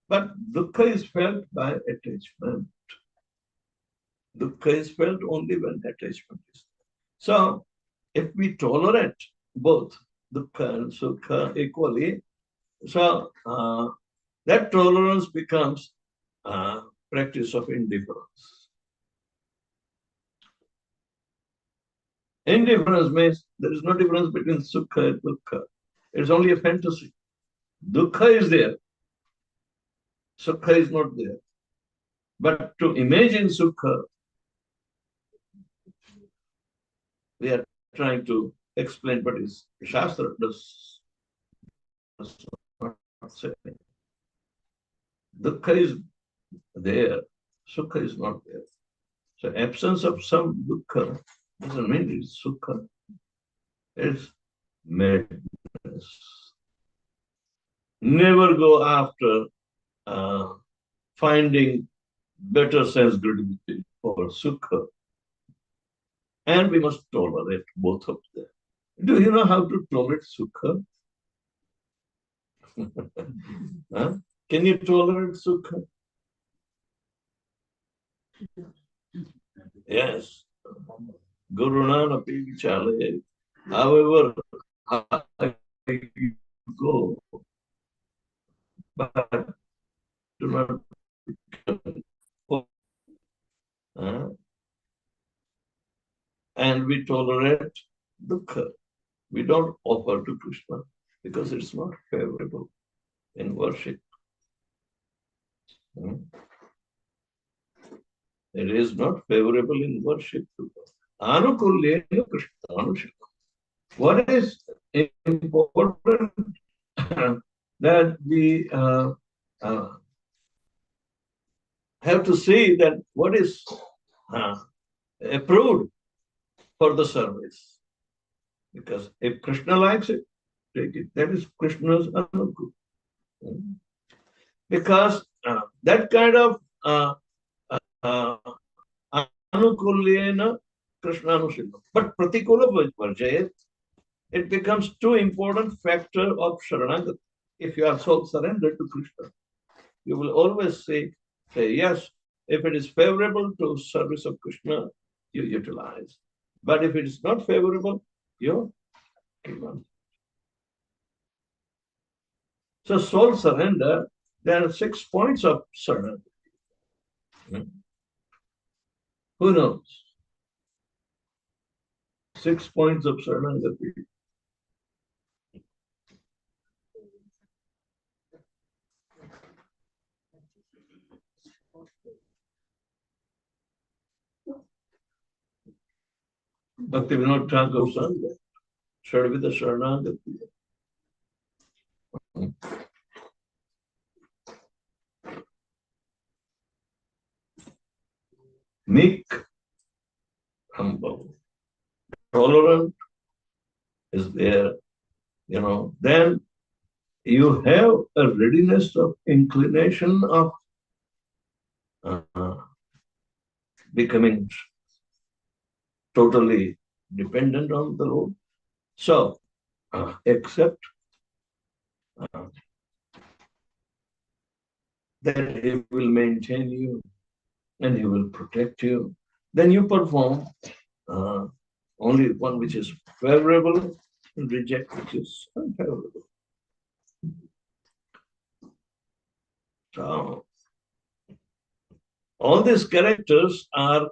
but dukkha is felt by attachment. Dukkha is felt only when attachment is there. So, if we tolerate both dukkha and sukha equally, so that tolerance becomes practice of indifference. Indifference means there is no difference between sukha and dukkha. It's only a fantasy. Dukkha is there, sukha is not there. But to imagine sukha, we are trying to explain what is Shastra does not say. Dukkha is there, sukha is not there. So absence of some dukkha doesn't mean it's sukha. It's madness. Never go after finding better sense gratification for sukha. And we must tolerate both of them. Do you know how to tolerate sukha? Huh? Can you tolerate sukha? Yes. Gurunana Pivichale. However, you go, but do not and we tolerate dukkha. We don't offer to Krishna because it's not favorable in worship. It is not favorable in worship. Anukulyena Krishna Anushika. What is important that we have to see that what is approved for the service. Because if Krishna likes it, take it. That is Krishna's anukul. Because that kind of anukulyena Krishna anushila. But pratikula varjayat, it becomes too important factor of sharanagati. If you are so surrendered to Krishna, you will always say yes. If it is favorable to service of Krishna, you utilize. But if it is not favorable, you give up. So soul surrender, there are 6 points of surrender. Who knows? 6 points of surrender. Bhaktivinoda Thakur sang that. Shadvita Sharanagati. Meek, humble, tolerant is there, then you have a readiness of inclination of becoming totally dependent on the Lord. So, accept that He will maintain you and He will protect you. Then you perform only one which is favorable and reject, which is unfavorable. So, all these characters are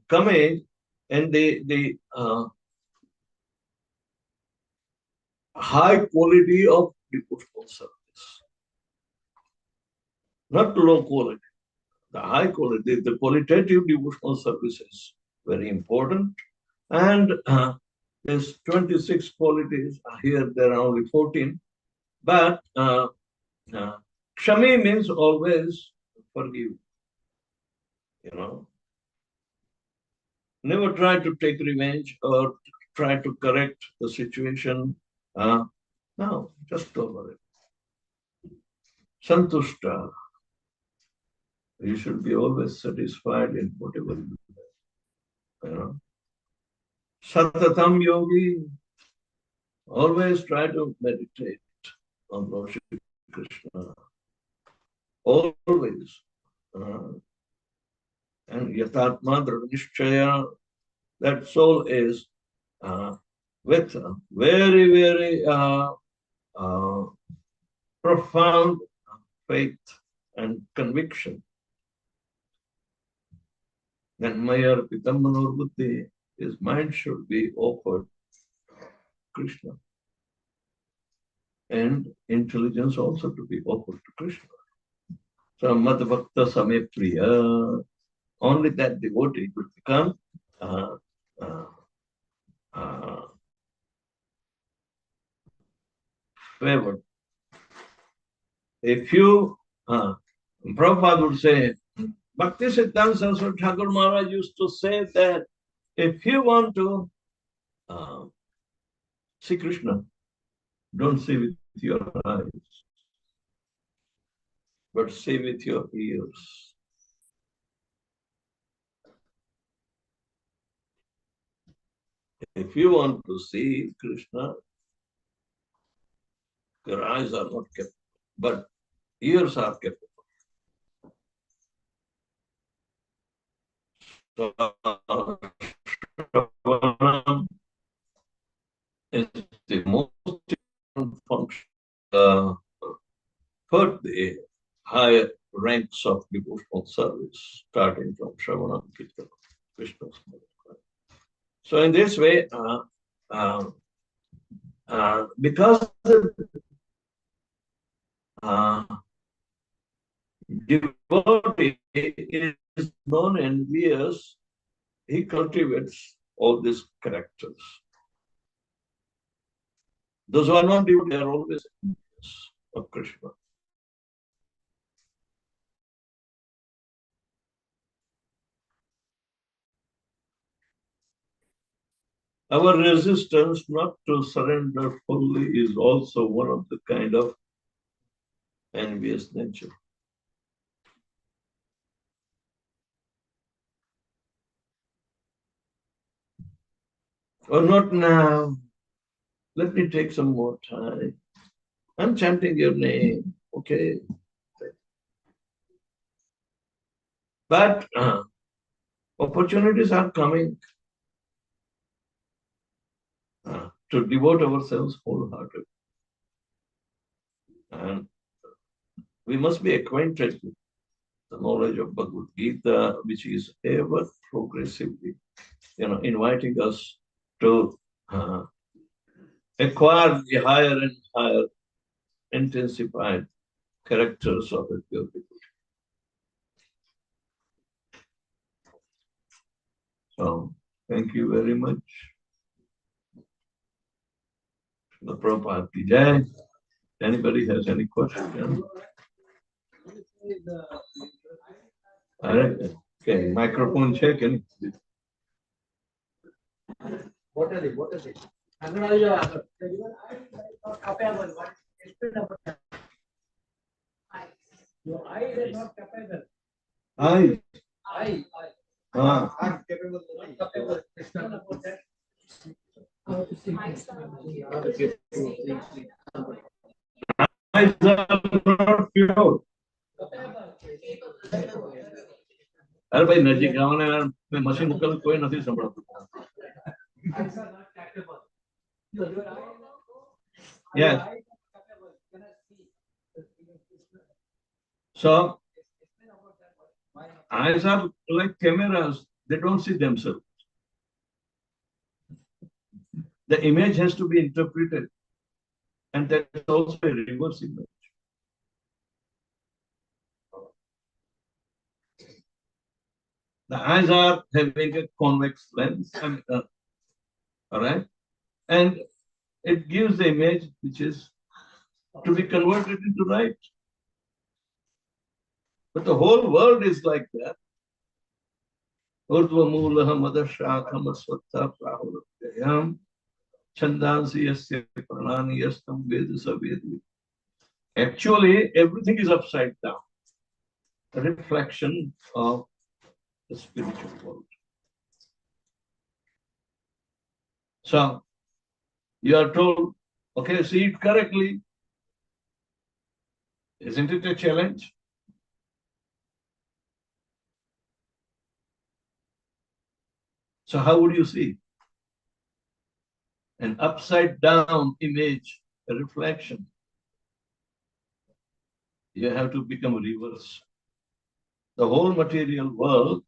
coming and the high quality of devotional service, not low quality. The high quality, the qualitative devotional service is very important. And there's 26 qualities. Here there are only 14. But Kshami means always forgive. You know, never try to take revenge or try to correct the situation. No, just tolerate. Santushta. You should be always satisfied in whatever you do. You know. Satatam yogi. Always try to meditate on Lord Shri Krishna. Always. And yatatma dravnishchaya, that soul is with very, very profound faith and conviction. Then Maya Pitam Manor Buddhi, his mind should be offered to Krishna. And intelligence also to be offered to Krishna. So Madhvakta Samepriya, only that devotee could become favored. If you, Prabhupada would say, Bhakti Siddhanta Saraswati Thakur Maharaj used to say that if you want to see Krishna, don't see with your eyes, but see with your ears. If you want to see Krishna, your eyes are not capable, but ears are capable. So, is the most important function for the higher ranks of devotional service, starting from Shravana, Kirtana, Krishna. So in this way, because devotee is non-envious, he cultivates all these characters. Those who are not devotees are always envious of Krishna. Our resistance not to surrender fully is also one of the kind of envious nature. Or not now. Let me take some more time. I'm chanting your name, okay? But opportunities are coming to devote ourselves wholeheartedly. And we must be acquainted with the knowledge of Bhagavad Gita, which is ever progressively, inviting us to acquire the higher and higher intensified characters of a pure devotee. So, thank you very much. The Prabhupada ki jai. Anybody has any question? Okay, microphone check. What is it? Your eyes are not capable. Eyes. I'm capable. Eyes are not pure. अरे भाई नजीक गाँव ने यार मैं machine Mukul कोई नहीं संभाल सकता. Eyes are not capable. Your eyes Yes. So eyes are like cameras, they don't see themselves. The image has to be interpreted, and that is also a reverse image. The eyes are having a convex lens, all right, and it gives the image which is to be converted into light. But the whole world is like that. Urdhva Mulaha Madashakam Aswatha Prahurayam Chandansi Yasya Pranani Yastam Vedasa Vedi. Actually, everything is upside down, a reflection of the spiritual world. So, you are told, okay, see it correctly. Isn't it a challenge? So, how would you see? An upside down image, a reflection. You have to become reverse. The whole material world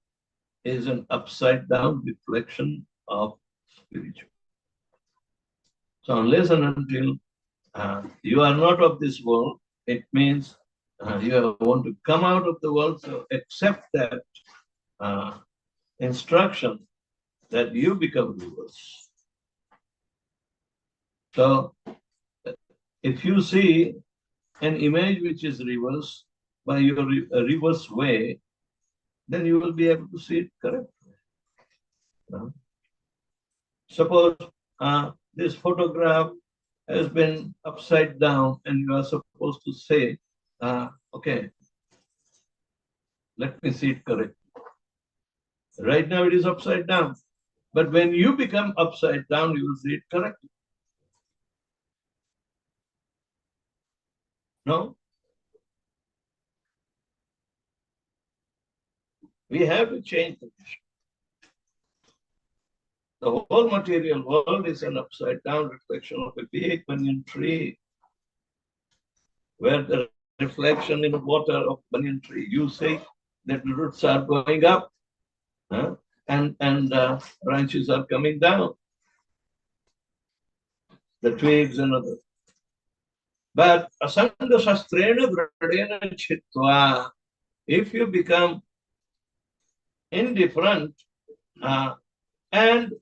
is an upside down reflection of spiritual. So unless and until you are not of this world, it means you want to come out of the world, so accept that instruction that you become reverse. So if you see an image which is reverse by your reverse way, then you will be able to see it correctly. Suppose this photograph has been upside down and you are supposed to say, okay, let me see it correctly. Right now it is upside down. But when you become upside down, you will see it correctly. No? We have to change the vision. The whole material world is an upside down reflection of a big banyan tree, where the reflection in the water of banyan tree, you say that the roots are going up, and branches are coming down, the twigs and others. But asanga shastrena dradena chitva, if you become indifferent and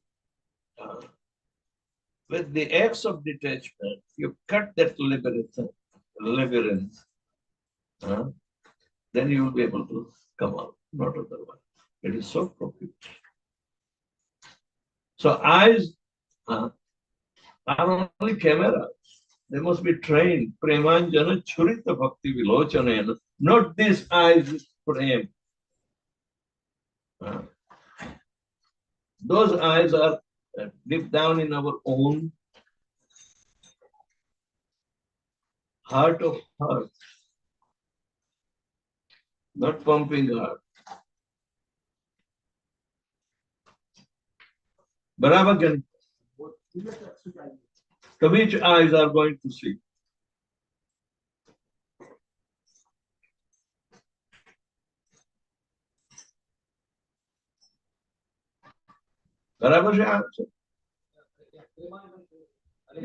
with the acts of detachment, you cut that labyrinth, then you will be able to come out, not otherwise. It is so profound. So eyes are only cameras. They must be trained. Premanjana churita bhakti vilochanena. Not these eyes with prem. Those eyes are deep down in our own heart of hearts, not pumping heart. Barabar can. So which eyes are going to see? बराबर से आपसे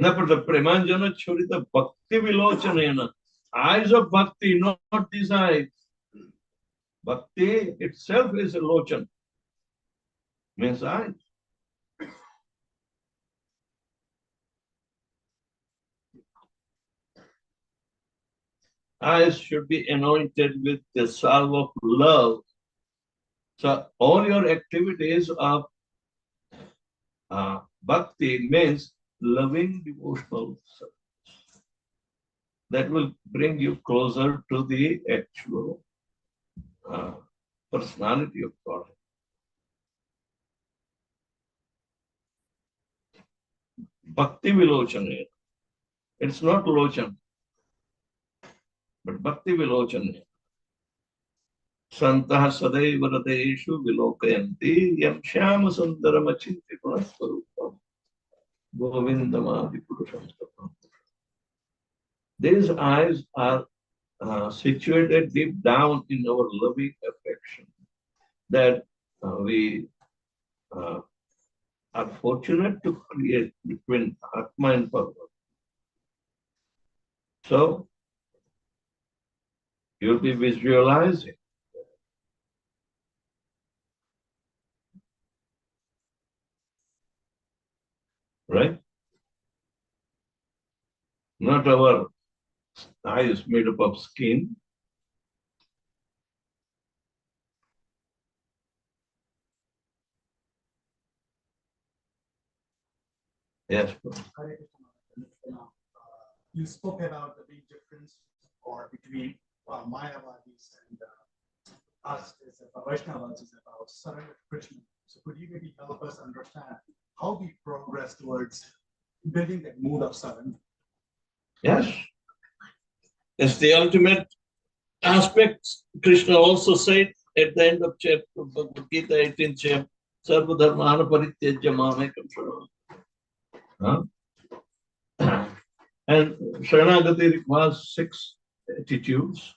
न पर the premanjana churita bhakti vilochanena, eyes of bhakti, not these eyes. Bhakti itself is a lochan, means eyes. Eyes should be anointed with the salve of love. So all your activities of bhakti means loving devotional service. That will bring you closer to the actual personality of God. Bhakti vilochanena. It's not lochan, but bhakti vilochanena. Santah sadaiva radeshu vilokayanti yam shyama sundaram achinti gunasvarupam govindamadi purusham. These eyes are situated deep down in our loving affection that we are fortunate to create between Atma and Bhagavad. So you'll be visualizing, right? Not our eyes made up of skin. Yes. Hare Krishna. You spoke about the big difference or between Mayavadis and us as Vaishnavas is about surrender to Krishna. So could you maybe help us understand how we progress towards building that mood of surrender? Yes. It's the ultimate aspect. Krishna also said at the end of chapter Bhagavad Gita 18th chapter, Sarva Dharmana Parityajya Mamekam Sharanam. And Sharanagati requires 6 attitudes.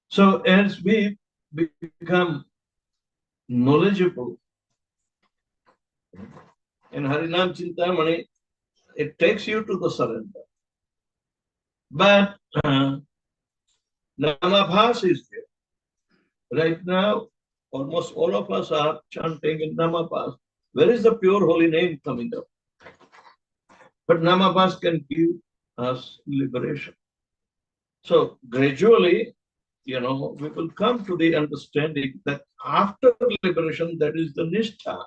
So as we become knowledgeable in Harinam Chintamani, it takes you to the surrender. But Namabhas is there. Right now, almost all of us are chanting in Namabhas. Where is the pure holy name coming up? But Namabhas can give us liberation. So gradually, we will come to the understanding that after liberation, that is the nishtha.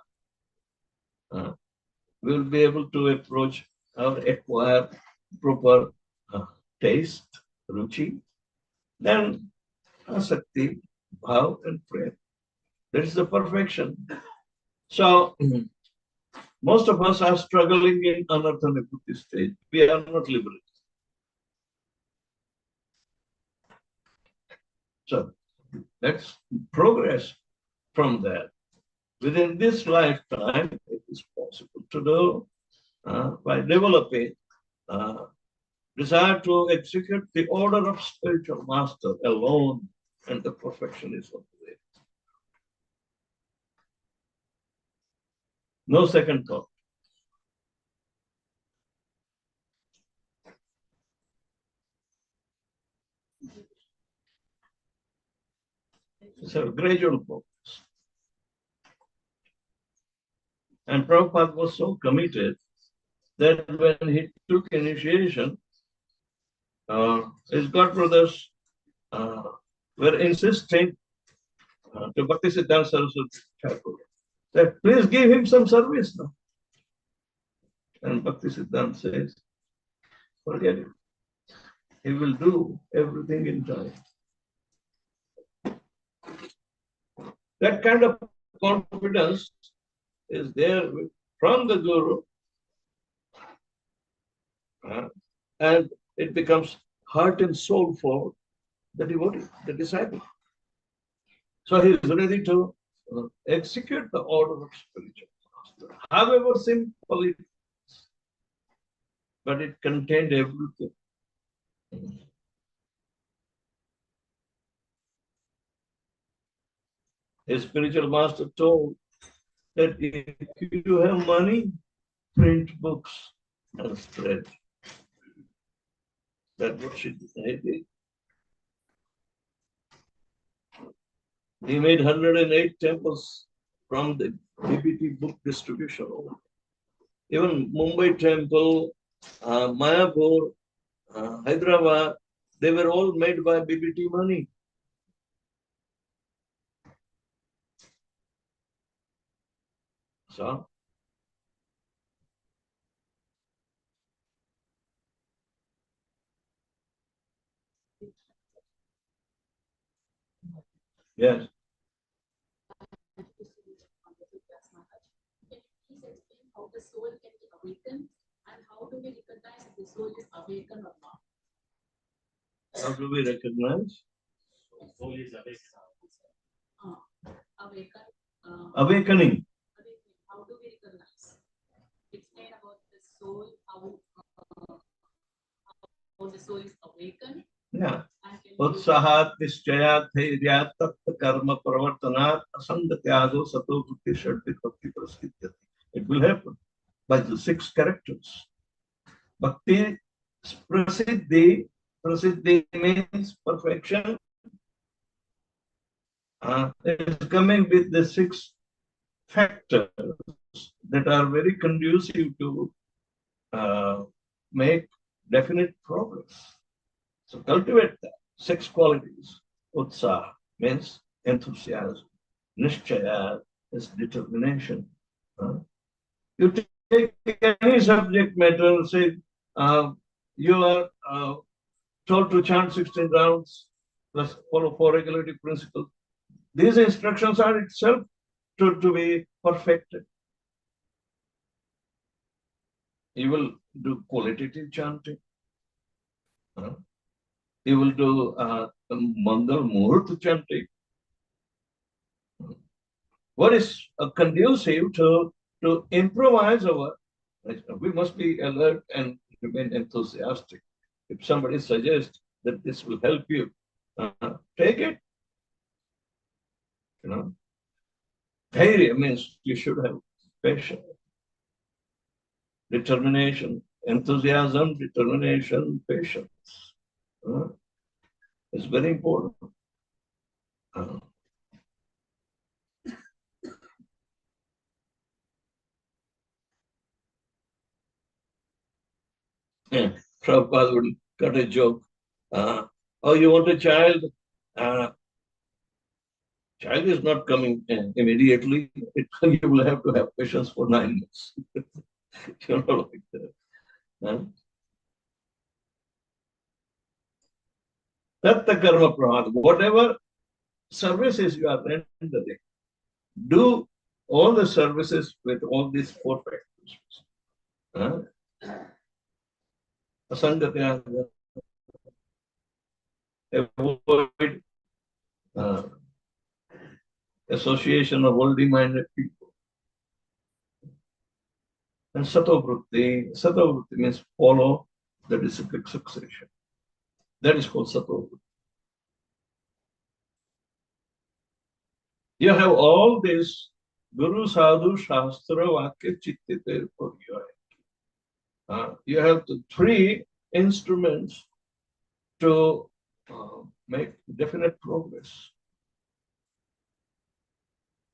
We will be able to approach or acquire proper taste, ruchi, then asakti, bhav, and prem. That is the perfection. So most of us are struggling in anartha-nibhuti stage. We are not liberated. So let's progress from there. Within this lifetime, it is possible to do by developing desire to execute the order of spiritual master alone, and the perfection is on the way. No second thought. It's a gradual progress. And Prabhupada was so committed that when he took initiation, his godbrothers were insisting to Bhaktisiddhanta Saraswati Thakur that please give him some service now. And Bhaktisiddhanta says, forget it. He will do everything in time. That kind of confidence is there from the Guru, and it becomes heart and soul for the devotee, the disciple. So he is ready to execute the order of spiritual master, however simple it is, but it contained everything. His spiritual master told that if you have money, print books and spread. That's what she did. He made 108 temples from the BBT book distribution. Even Mumbai temple, Mayapur, Hyderabad, they were all made by BBT money. So, yes. How the soul can be awakened and how do we recognize if the soul is awakened or not? How do we recognize? Soul is awakened. Awaken. Awakening. How do we recognize? Explain about this. soul, how the soul is awakened. Yeah. And can you- Utsahat, Nishchayat, Dhairyat, Tattva Karma, Pravartanat, Asangatyado, Sato, Buddhi, Shadvi, Bhakti, Prasiddhyati. It will happen by the 6 characters. Bhakti, Prasiddhi, Prasiddhi means perfection. Is coming with the 6 factors that are very conducive to make definite progress. So cultivate that 6 qualities. Utsaha means enthusiasm. Nishchaya is determination. You take any subject matter, say you are told to chant 16 rounds, plus follow 4 regulative principles. These instructions are itself to be perfected. You will do qualitative chanting. You will do Mangal Muhurt chanting. What is conducive to improvise our, we must be alert and remain enthusiastic. If somebody suggests that this will help you, take it. Dhairya means you should have patience, determination, enthusiasm, determination, patience. It's very important. Prabhupada would cut a joke. Oh, you want a child? Child is not coming immediately. You will have to have patience for 9 months. Like that. Tatta karma pramad. Whatever services you are rendering, do all the services with all these 4 factors. Asangatya, avoid association of worldly-minded people. And satovrutti. Satovrutti means follow the disciplic succession. That is called satovrutti. You have all this Guru, Sadhu, Shastra, Vakya, Chittite for you. You have the 3 instruments to make definite progress.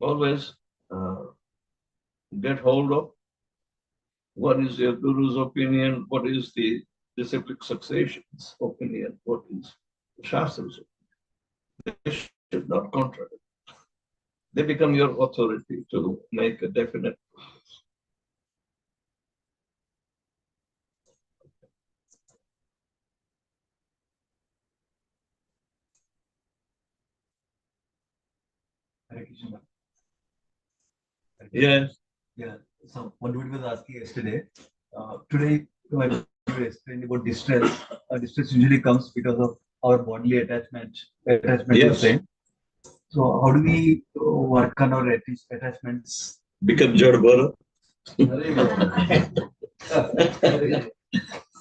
Always get hold of what is your Guru's opinion, what is the disciplic succession's opinion, what is Shastra's opinion. They should not contradict. They become your authority to make a definite progress. Hare Krishna. Yes. Yeah. So what we was asking yesterday, today when you explained about distress, distress usually comes because of our bodily attachment. Yes. Is so how do we work on our attachments? Become Jad Bharat.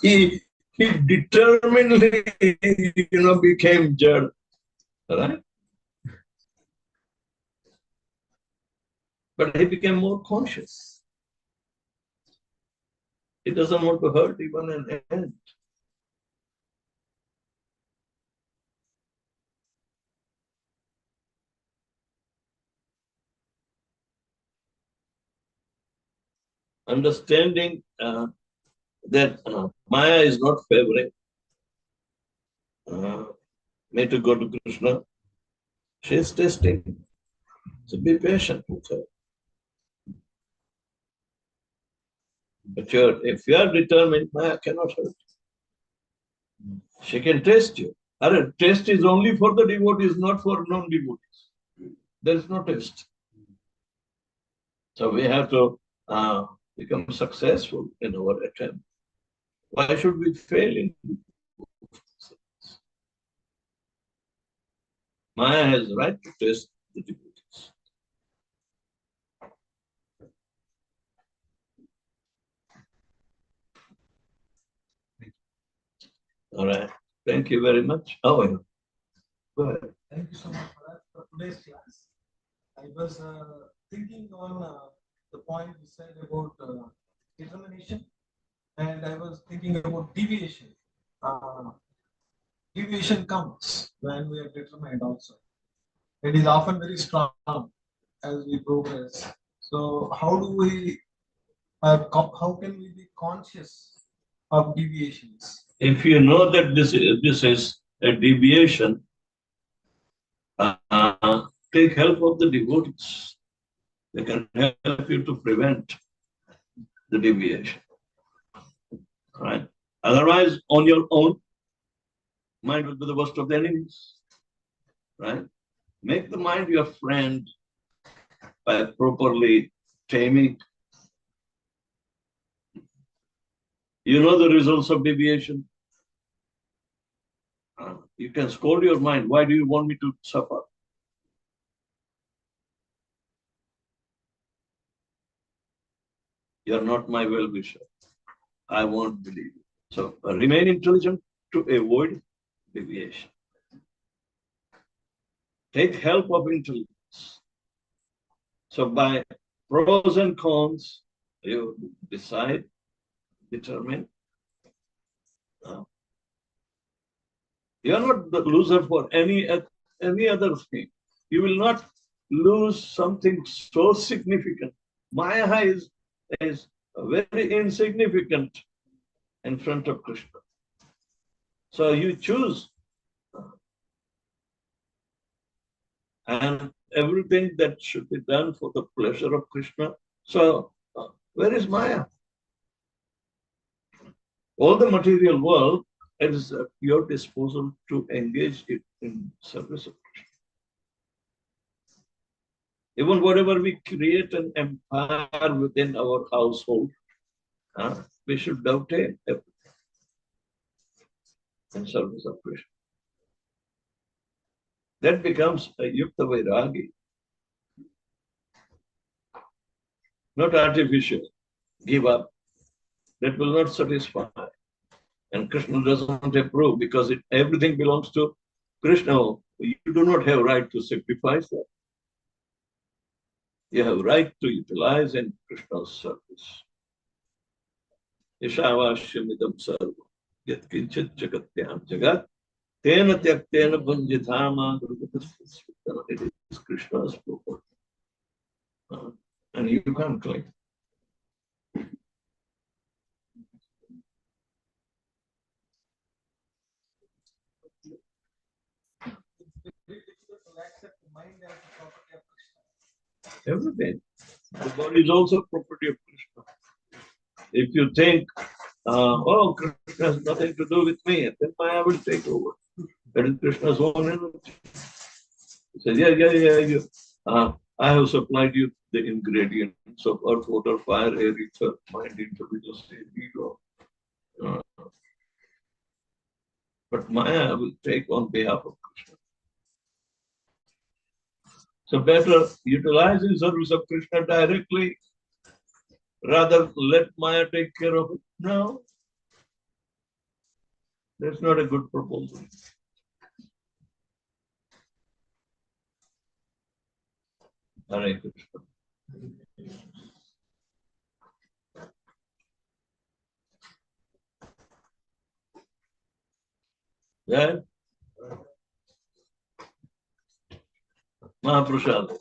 he determinedly, became Jad. Right? But he became more conscious. He doesn't want to hurt even an ant. Understanding that Maya is not favoring me to go to Krishna. She is testing. So be patient with her. But if you are determined, Maya cannot hurt you. She can test you. Test is only for the devotees, not for non-devotees. There is no test. So we have to become successful in our attempt. Why should we fail in this? Maya has the right to test the devotees. All right. Thank you very much. Oh, yeah. Go ahead. Thank you so much for that. For today's class, I was thinking on the point you said about determination, and I was thinking about deviation. Deviation comes when we are determined also. It is often very strong as we progress. So how do we, how can we be conscious of deviations? If you know that this is a deviation, take help of the devotees. They can help you to prevent the deviation. Right? Otherwise, on your own, mind will be the worst of the enemies. Right? Make the mind your friend by properly taming. You know the results of deviation. You can scold your mind. Why do you want me to suffer? You are not my well-wisher. I won't believe you. So remain intelligent to avoid deviation. Take help of intelligence. So by pros and cons, you decide, determine. You are not the loser for any other thing. You will not lose something so significant. Maya is very insignificant in front of Krishna. So you choose, and everything that should be done for the pleasure of Krishna. So where is Maya? All the material world is at your disposal to engage it in service of Krishna. Even whatever we create an empire within our household, we should dovetail everything in service of Krishna. That becomes a yukta vairagi, not artificial. Give up. That will not satisfy. And Krishna doesn't approve because everything belongs to Krishna. You do not have right to sacrifice that. You have right to utilize in Krishna's service. Ishavashyamidam sarva yat kinchit jagatyam jagat tena tyaktena bhanjithama. It is Krishna's property. And you can't claim. It's very difficult to accept the mind as the property of Krishna. Everything. The body is also property of Krishna. If you think, oh, Krishna has nothing to do with me, then Maya will take over. That is Krishna's own energy. He says, yeah. I have supplied you the ingredients of earth, water, fire, air, ether, mind, intelligence, ego. But Maya will take on behalf of Krishna. So better utilize the service of Krishna directly, rather let Maya take care of it. No, that's not a good proposal. Hare Krishna. Yeah. Mahaprasad.